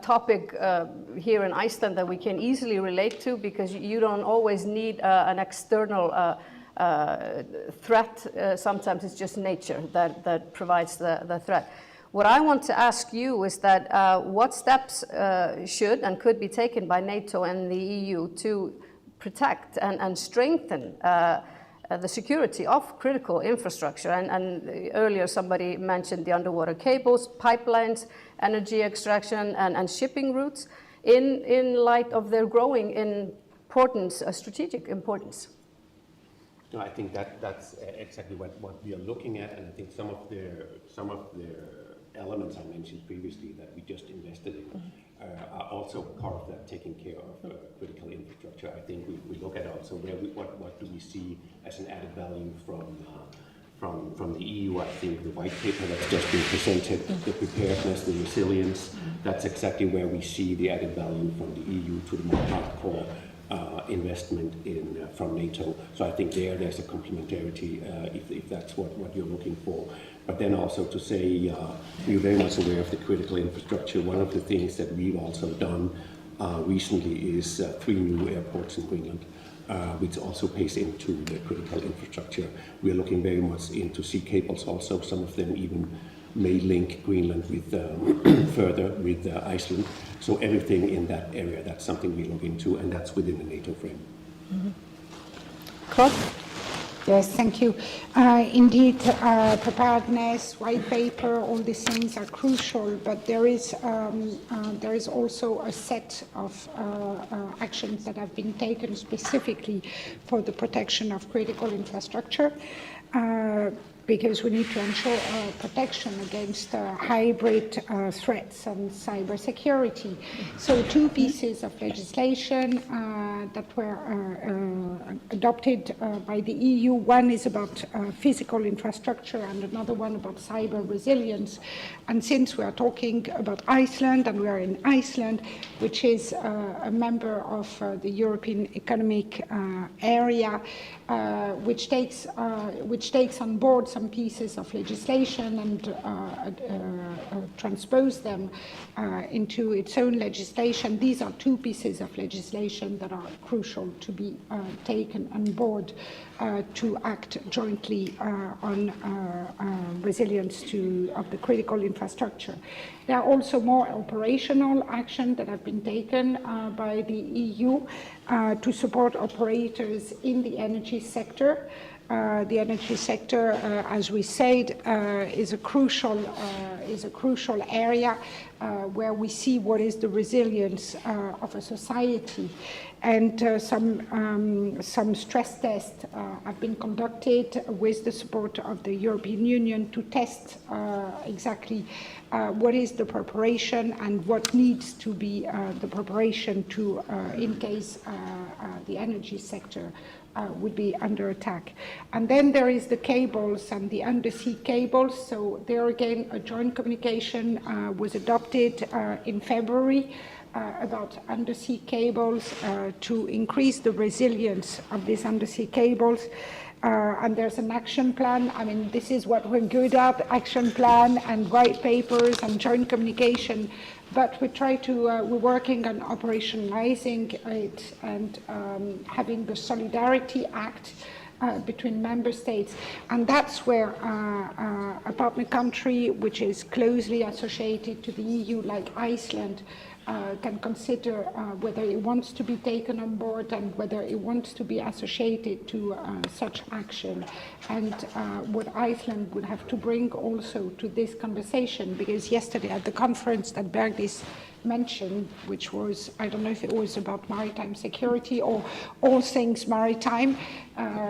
S10: topic here in Iceland that we can easily relate to, because you don't always need an external threat. Sometimes it's just nature that provides the threat. What I want to ask you is that what steps should and could be taken by NATO and the EU to protect and strengthen the security of critical infrastructure, and earlier somebody mentioned the underwater cables, pipelines, energy extraction, and shipping routes in light of their growing importance, strategic importance.
S11: No, I think that's exactly what we are looking at, and I think some of the elements I mentioned previously that we just invested in are also part of that, taking care of critical infrastructure. I think we look at also what do we see as an added value from the EU. I think the white paper that's just been presented, the preparedness, the resilience, that's exactly where we see the added value from the EU to the more hardcore investment from NATO. So I think there's a complementarity if that's what you're looking for. But then also to say we're very much aware of the critical infrastructure. One of the things that we've also done recently is 3 new airports in Greenland, which also pays into the critical infrastructure. We're looking very much into sea cables also. Some of them even may link Greenland with further with Iceland. So everything in that area, that's something we look into, and that's within the NATO frame.
S12: Claude? Yes, thank you. Indeed, preparedness, white paper, all these things are crucial, but there is also a set of actions that have been taken specifically for the protection of critical infrastructure. Because we need to ensure protection against hybrid threats and cybersecurity. So 2 pieces of legislation that were adopted by the EU. One is about physical infrastructure and another one about cyber resilience. And since we are talking about Iceland, and we are in Iceland, which is a member of the European Economic Area, which takes on board some pieces of legislation and transpose them into its own legislation. These are 2 pieces of legislation that are crucial to be taken on board to act jointly on resilience of the critical infrastructure. There are also more operational actions that have been taken by the EU to support operators in the energy sector. The energy sector, as we said, is a crucial area where we see what is the resilience of a society. And some stress tests have been conducted with the support of the European Union to test exactly what is the preparation and what needs to be the preparation to, in case the energy sector would be under attack. And then there is the cables and the undersea cables. So there again, a joint communication was adopted in February about undersea cables to increase the resilience of these undersea cables. And there's an action plan. I mean, this is what we're good at, action plan and white papers and joint communication. But we're working on operationalizing it and having the Solidarity Act between member states. And that's where a partner country which is closely associated to the EU, like Iceland, can consider whether it wants to be taken on board and whether it wants to be associated to such action, and what Iceland would have to bring also to this conversation, because yesterday at the conference that Bergdís mentioned, which was, I don't know if it was about maritime security or all things maritime,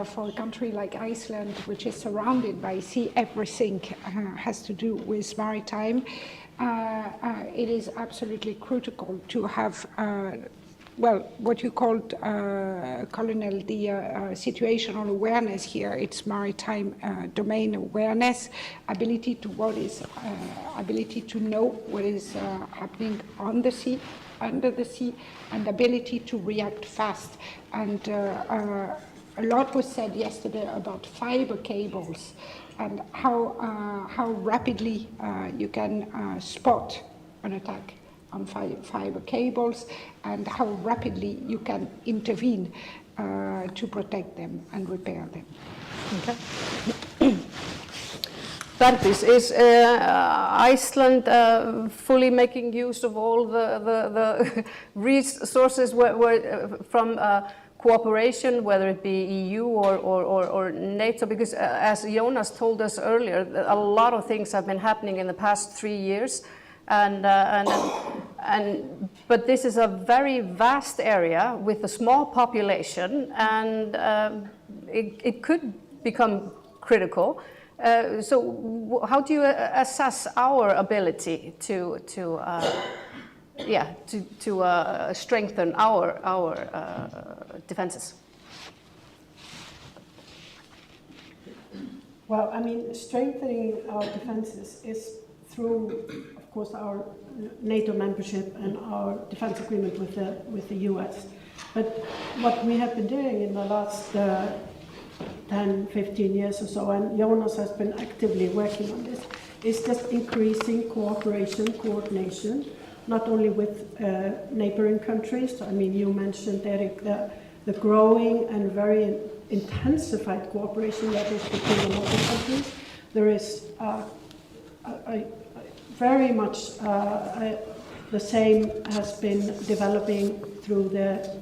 S12: for a country like Iceland, which is surrounded by sea, everything has to do with maritime. It is absolutely critical to have, what you called, Colonel, the situational awareness here. It's maritime domain awareness, ability to know what is happening on the sea, under the sea, and ability to react fast. And a lot was said yesterday about fiber cables and how rapidly you can spot an attack on fiber cables, and how rapidly you can intervene to protect them and repair them. Okay.
S10: Bergdís, is Iceland fully making use of all the resources from cooperation, whether it be EU or NATO? Because as Jonas told us earlier, a lot of things have been happening in the past 3 years, but this is a very vast area with a small population, and it could become critical. So how do you assess our ability to strengthen our defenses?
S13: Well, I mean, strengthening our defenses is through, of course, our NATO membership and our defense agreement with the US. But what we have been doing in the last 10, 15 years or so, and Jonas has been actively working on this, is just increasing cooperation, coordination, not only with neighboring countries. I mean, you mentioned, Erik, the growing and very intensified cooperation that is between the Nordic countries. There is very much the same has been developing through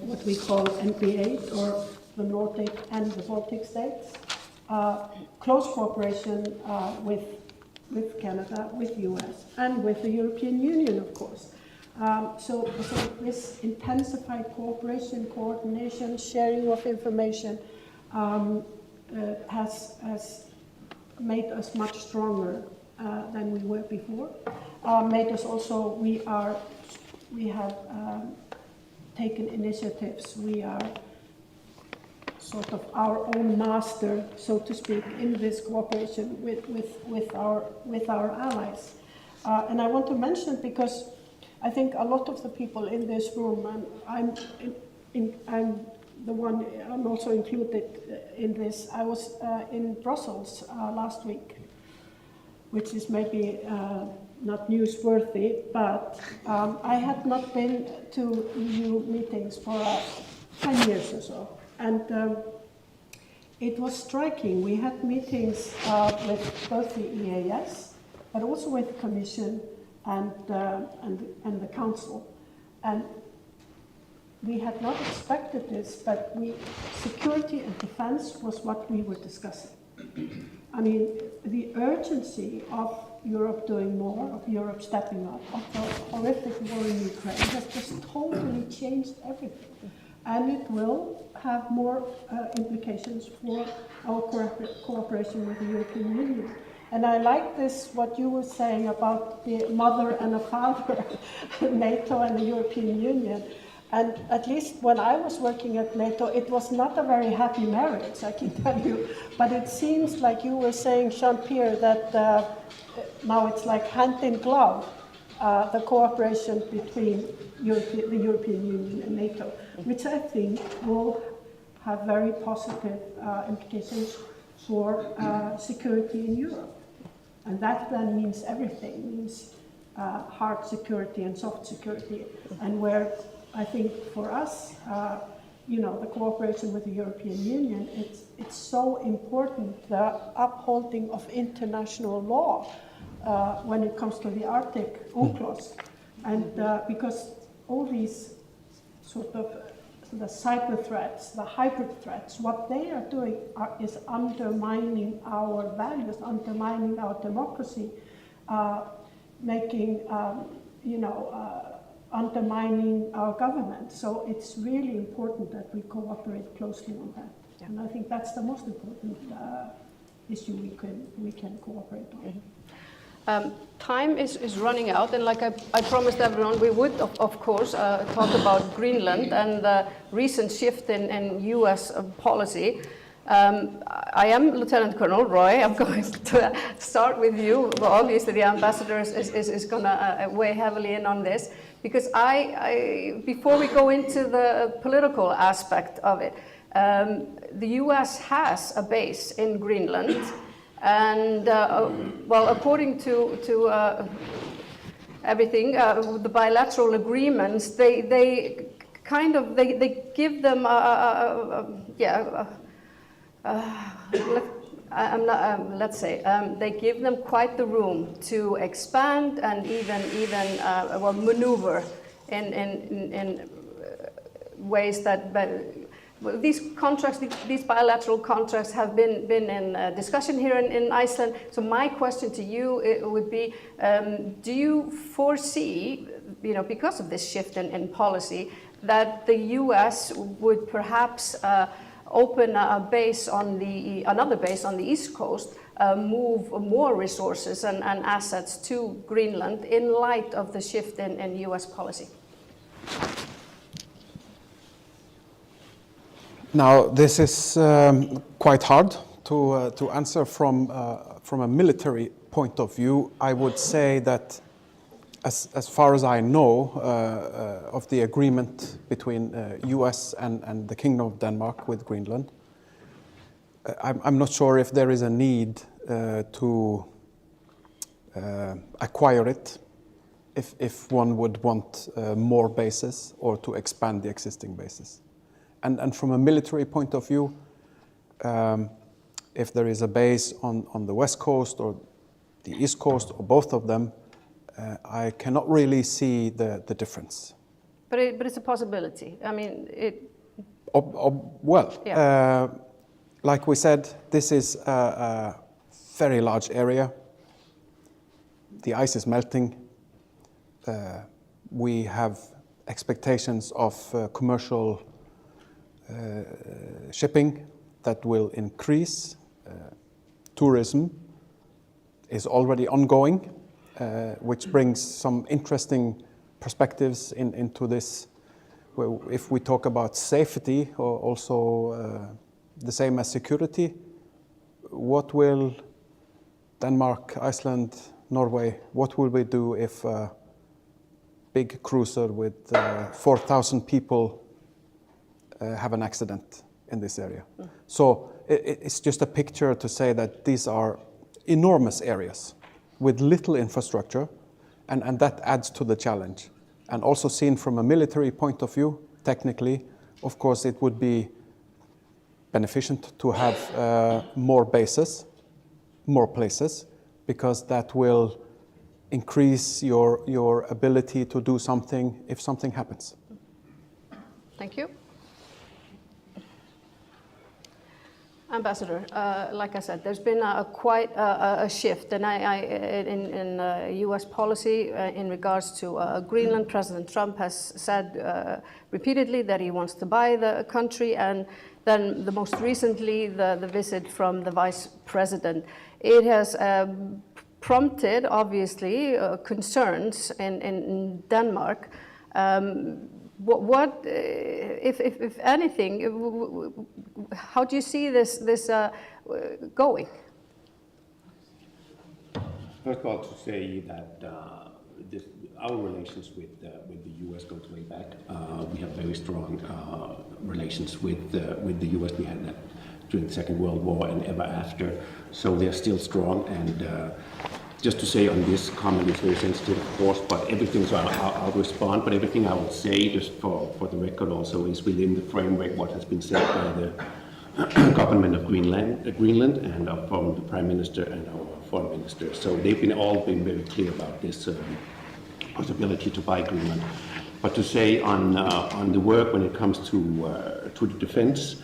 S13: what we call NP8, or the Nordic and the Baltic states. Close cooperation with Canada, with US, and with the European Union, of course. So this intensified cooperation, coordination, sharing of information has made us much stronger than we were before. Made us also, we have taken initiatives. We are sort of our own master, so to speak, in this cooperation with our allies. And I want to mention, because I think a lot of the people in this room, and I'm also included in this. I was in Brussels last week, which is maybe not newsworthy, but I had not been to EU meetings for 10 years or so. And it was striking. We had meetings with both the EAS, but also with the Commission and the Council. And we had not expected this, but security and defense was what we were discussing. I mean, the urgency of Europe doing more, of Europe stepping up, of the horrific war in Ukraine has just totally changed everything. And it will have more implications for our cooperation with the European Union. And I like this, what you were saying about the mother and a father, NATO and the European Union. And at least when I was working at NATO, it was not a very happy marriage, I can tell you. But it seems like you were saying, Jean-Pierre, that now it's like hand in glove, the cooperation between the European Union and NATO, which I think will have very positive implications for security in Europe. And that then means everything, means hard security and soft security. And where I think for us, the cooperation with the European Union, it's so important, the upholding of international law when it comes to the Arctic UNCLOS. And because all these sort of the cyber threats, the hybrid threats, what they are doing is undermining our values, undermining our democracy, making, undermining our government. So it's really important that we cooperate closely on that. Yeah. And I think that's the most important issue we can cooperate on. Mm-hmm.
S10: Time is running out, and like I promised everyone, we would, of course, talk about Greenland and the recent shift in US policy. I am Lieutenant Colonel Roy. I'm going to start with you. Well, obviously, the ambassador is going to weigh heavily in on this, because before we go into the political aspect of it, the US has a base in Greenland. And well, according to everything, the bilateral agreements, they give them they give them quite the room to expand and even maneuver in ways that. Well, these contracts, these bilateral contracts have been in discussion here in Iceland. So my question to you would be, do you foresee, because of this shift in policy, that the US would perhaps open another base on the East Coast, move more resources and assets to Greenland in light of the shift in US policy?
S14: Now, this is quite hard to answer from a military point of view. I would say that as far as I know of the agreement between US and the Kingdom of Denmark with Greenland, I'm not sure if there is a need to acquire it if one would want more bases or to expand the existing bases. And from a military point of view, if there is a base on the west coast or the east coast or both of them, I cannot really see the difference.
S10: But it's a possibility. I mean,
S14: Well,
S10: yeah.
S14: Like we said, this is a very large area. The ice is melting. We have expectations of commercial shipping that will increase. Tourism is already ongoing, which brings some interesting perspectives into this. If we talk about safety, or also the same as security, what will Denmark, Iceland, Norway, what will we do if a big cruiser with 4,000 people have an accident in this area? So it's just a picture to say that these are enormous areas with little infrastructure, and that adds to the challenge. And also seen from a military point of view, technically, of course, it would be beneficent to have more bases, more places, because that will increase your ability to do something if something happens.
S10: Thank you. Ambassador, like I said, there's been quite a shift in U.S. policy in regards to Greenland. President Trump has said repeatedly that he wants to buy the country, and then most recently the visit from the Vice President. It has prompted, obviously, concerns in Denmark. What, if anything, how do you see this going?
S11: First of all, to say that our relations with the U.S. goes way back. We have very strong relations with the U.S. We had that during the Second World War and ever after, so they're still strong. And just to say on this comment, it's very sensitive, of course, but everything, so I'll respond, but everything I will say, just for the record also, is within the framework what has been said by the government of Greenland and from the Prime Minister and our Foreign Minister. So they've all been very clear about this possibility to buy Greenland. But to say on the work when it comes to the defense,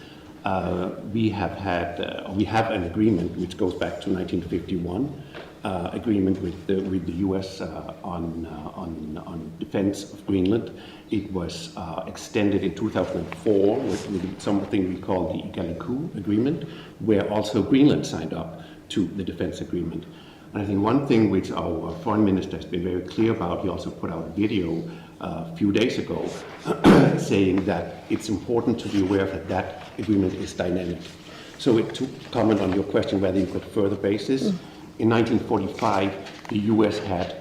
S11: we have an agreement which goes back to 1951. Agreement with the U.S. on defense of Greenland. It was extended in 2004 with something we call the Igaliku Agreement, where also Greenland signed up to the defense agreement. And I think one thing which our foreign minister has been very clear about, he also put out a video a few days ago saying that it's important to be aware that agreement is dynamic. So to comment on your question whether you got further bases, in 1945, the U.S. had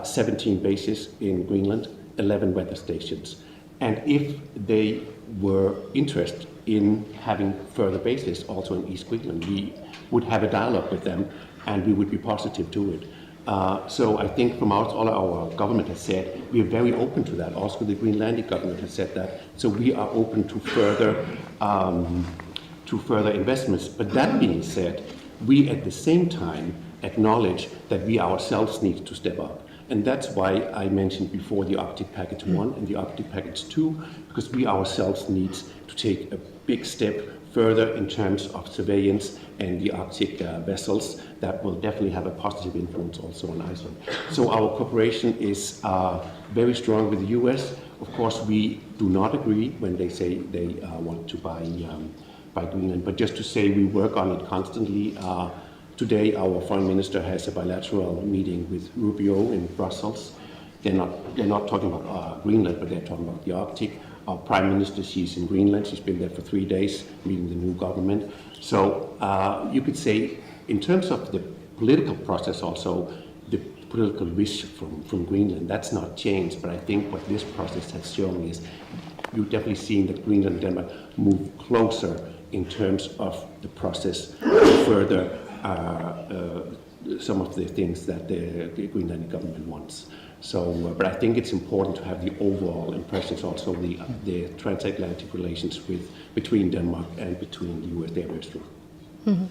S11: 17 bases in Greenland, 11 weather stations. And if they were interested in having further bases also in East Greenland, we would have a dialogue with them and we would be positive to it. So I think from all our government has said, we are very open to that. Also the Greenlandic government has said that. So we are open to further investments. But that being said, we at the same time acknowledge that we ourselves need to step up. And that's why I mentioned before the Arctic Package 1 and the Arctic Package 2, because we ourselves need to take a big step further in terms of surveillance and the Arctic vessels that will definitely have a positive influence also on Iceland. So our cooperation is very strong with the US. Of course, we do not agree when they say they want to buy Greenland, but just to say we work on it constantly. Today, our foreign minister has a bilateral meeting with Rubio in Brussels. They're not talking about Greenland, but they're talking about the Arctic. Our prime minister, she's in Greenland. She's been there for 3 days, meeting the new government. So you could say, in terms of the political process also, the political wish from Greenland. That's not changed, but I think what this process has shown is you've definitely seen that Greenland and Denmark move closer in terms of the process to further some of the things that the Greenlandic government wants. So, but I think it's important to have the overall impressions, also the transatlantic relations between Denmark and between the US. They are very strong.
S10: Mm-hmm.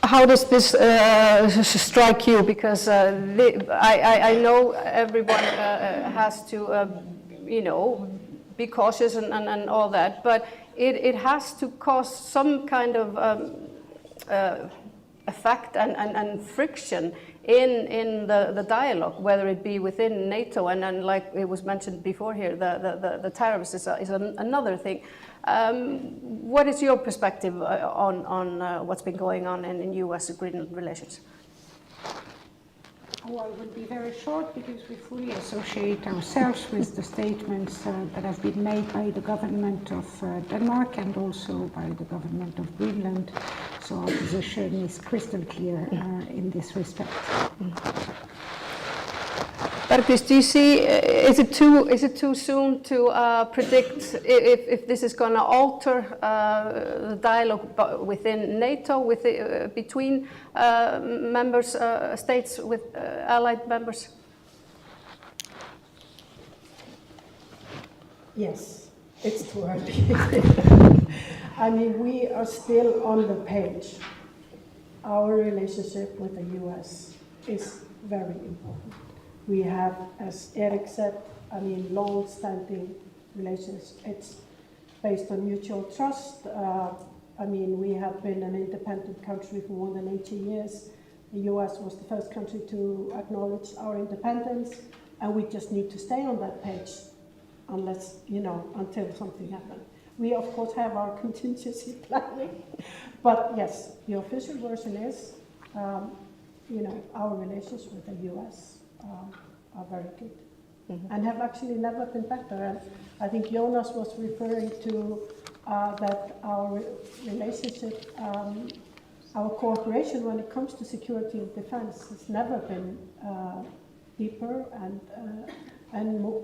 S10: How does this strike you? Because I know everyone has to, be cautious and all that, but it has to cause some kind of effect and friction in the dialogue, whether it be within NATO and like it was mentioned before here, the tariffs is another thing. What is your perspective on what's been going on in US-Greenland relations?
S12: Oh, I will be very short because we fully associate ourselves with the statements that have been made by the government of Denmark and also by the government of Greenland. So our position is crystal clear in this respect.
S10: Bergdís, do you see, is it too soon to predict if this is going to alter the dialogue within NATO, between members, states with allied members?
S13: Yes, it's too early. I mean, we are still on the page. Our relationship with the US is very important. We have, as Eric said, long-standing relations. It's based on mutual trust. We have been an independent country for more than 80 years. The US was the first country to acknowledge our independence, and we just need to stay on that page unless, until something happens. We, of course, have our contingency planning, but yes, the official version is, our relations with the US are very good, and have actually never been better. And I think Jonas was referring to that our relationship, our cooperation when it comes to security and defense has never been deeper and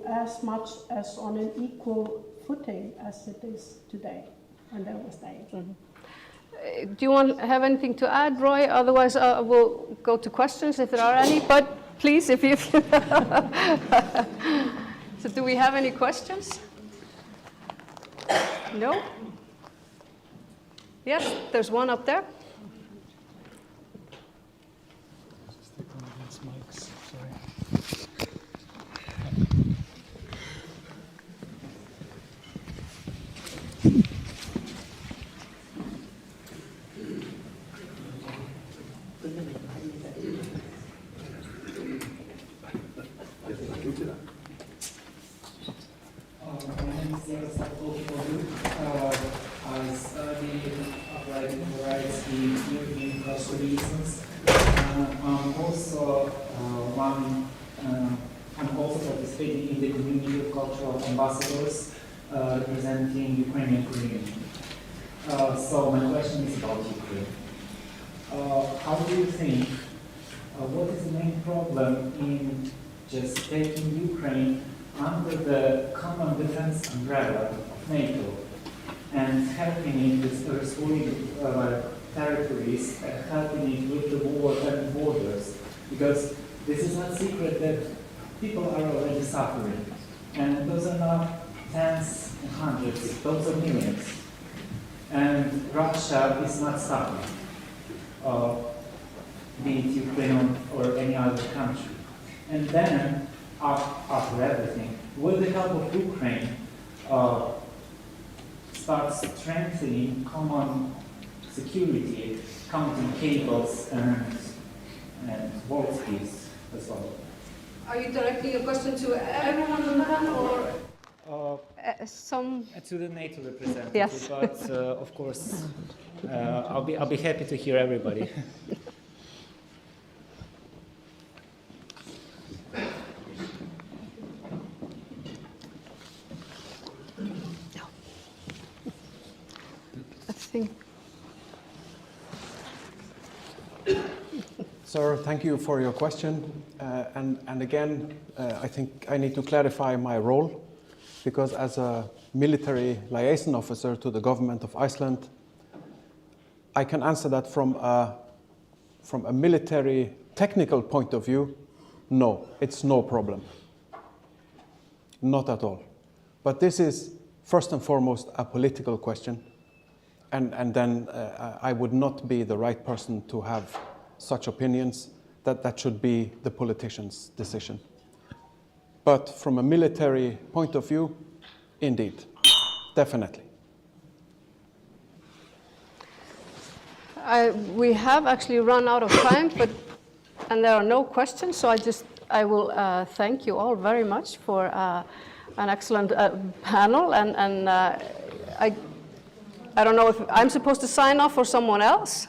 S13: as much as on an equal footing as it is today and there was days.
S10: Do you have anything to add, Roy? Otherwise, we'll go to questions if there are any. But please, if you. So, do we have any questions? No? Yes, there's one up there.
S15: I study operating rights in European cultural reasons. I'm also participating in the community of cultural ambassadors representing Ukrainian community. So my question is about Ukraine. How do you think, what is the main problem in just taking Ukraine under the common defense umbrella of NATO and helping it with restoring territories, helping it with the war and borders? Because this is not secret that people are already suffering. And those are not tens and hundreds, those are millions. And Russia is not stopping, be it Ukraine or any other country. And then, after everything, with the help of Ukraine, start strengthening common security, counting cables and warp speeds as well.
S10: Are you directing your question to everyone on the panel or some?
S15: To the NATO representative,
S10: yes.
S15: But of course, I'll be happy to hear everybody.
S14: Sir, thank you for your question. And again, I think I need to clarify my role, because as a military liaison officer to the government of Iceland, I can answer that from a military technical point of view. No, it's no problem. Not at all. But this is first and foremost a political question, and then I would not be the right person to have such opinions. That should be the politician's decision. But from a military point of view, indeed, definitely.
S10: We have actually run out of time, and there are no questions, so I will thank you all very much for an excellent panel, and I don't know if I'm supposed to sign off or someone else.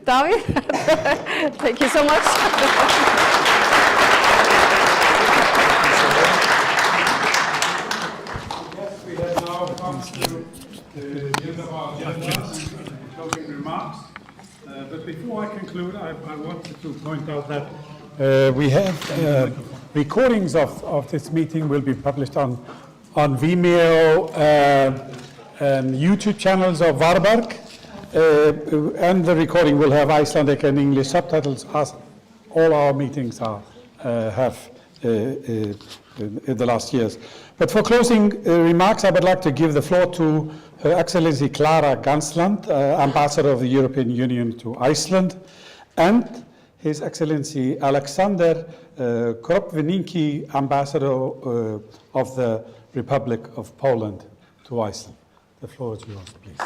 S10: Davíð, thank you so much.
S1: Yes, we have now come to the end of our agenda, closing remarks. But before I conclude, I wanted to point out that we have recordings of this meeting will be published on Vimeo and YouTube channels of Varberg, and the recording will have Icelandic and English subtitles, as all our meetings have in the last years. But for closing remarks, I would like to give the floor to Her Excellency Klara Gansland, Ambassador of the European Union to Iceland, and His Excellency Alexander Kropvinicki, Ambassador of the Republic of Poland to Iceland. The floor is yours, please.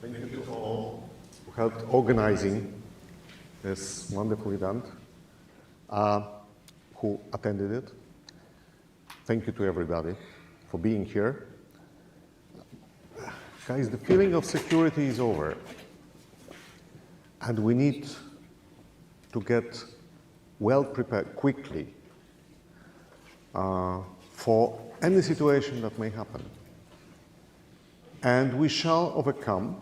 S16: Thank you to all who helped organizing this wonderful event, who attended it. Thank you to everybody for being here. Guys, the feeling of security is over, and we need to get well prepared quickly for any situation that may happen. And we shall overcome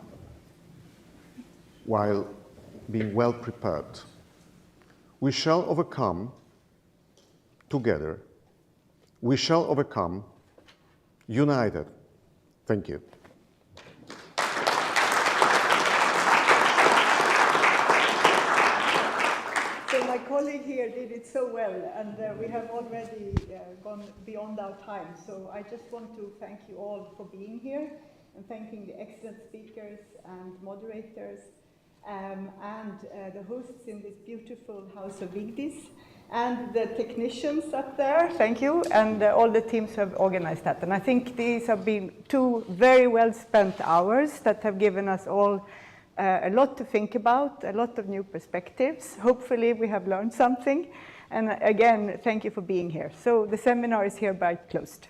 S16: while being well prepared. We shall overcome together. We shall overcome united. Thank you.
S17: So my colleague here did it so well, and we have already gone beyond our time. So I just want to thank you all for being here, and thanking the excellent speakers and moderators, and the hosts in this beautiful house of Vigdis, and the technicians up there, thank you, and all the teams who have organized that. And I think these have been 2 very well spent hours that have given us all a lot to think about, a lot of new perspectives. Hopefully we have learned something. And again, thank you for being here. So the seminar is hereby closed.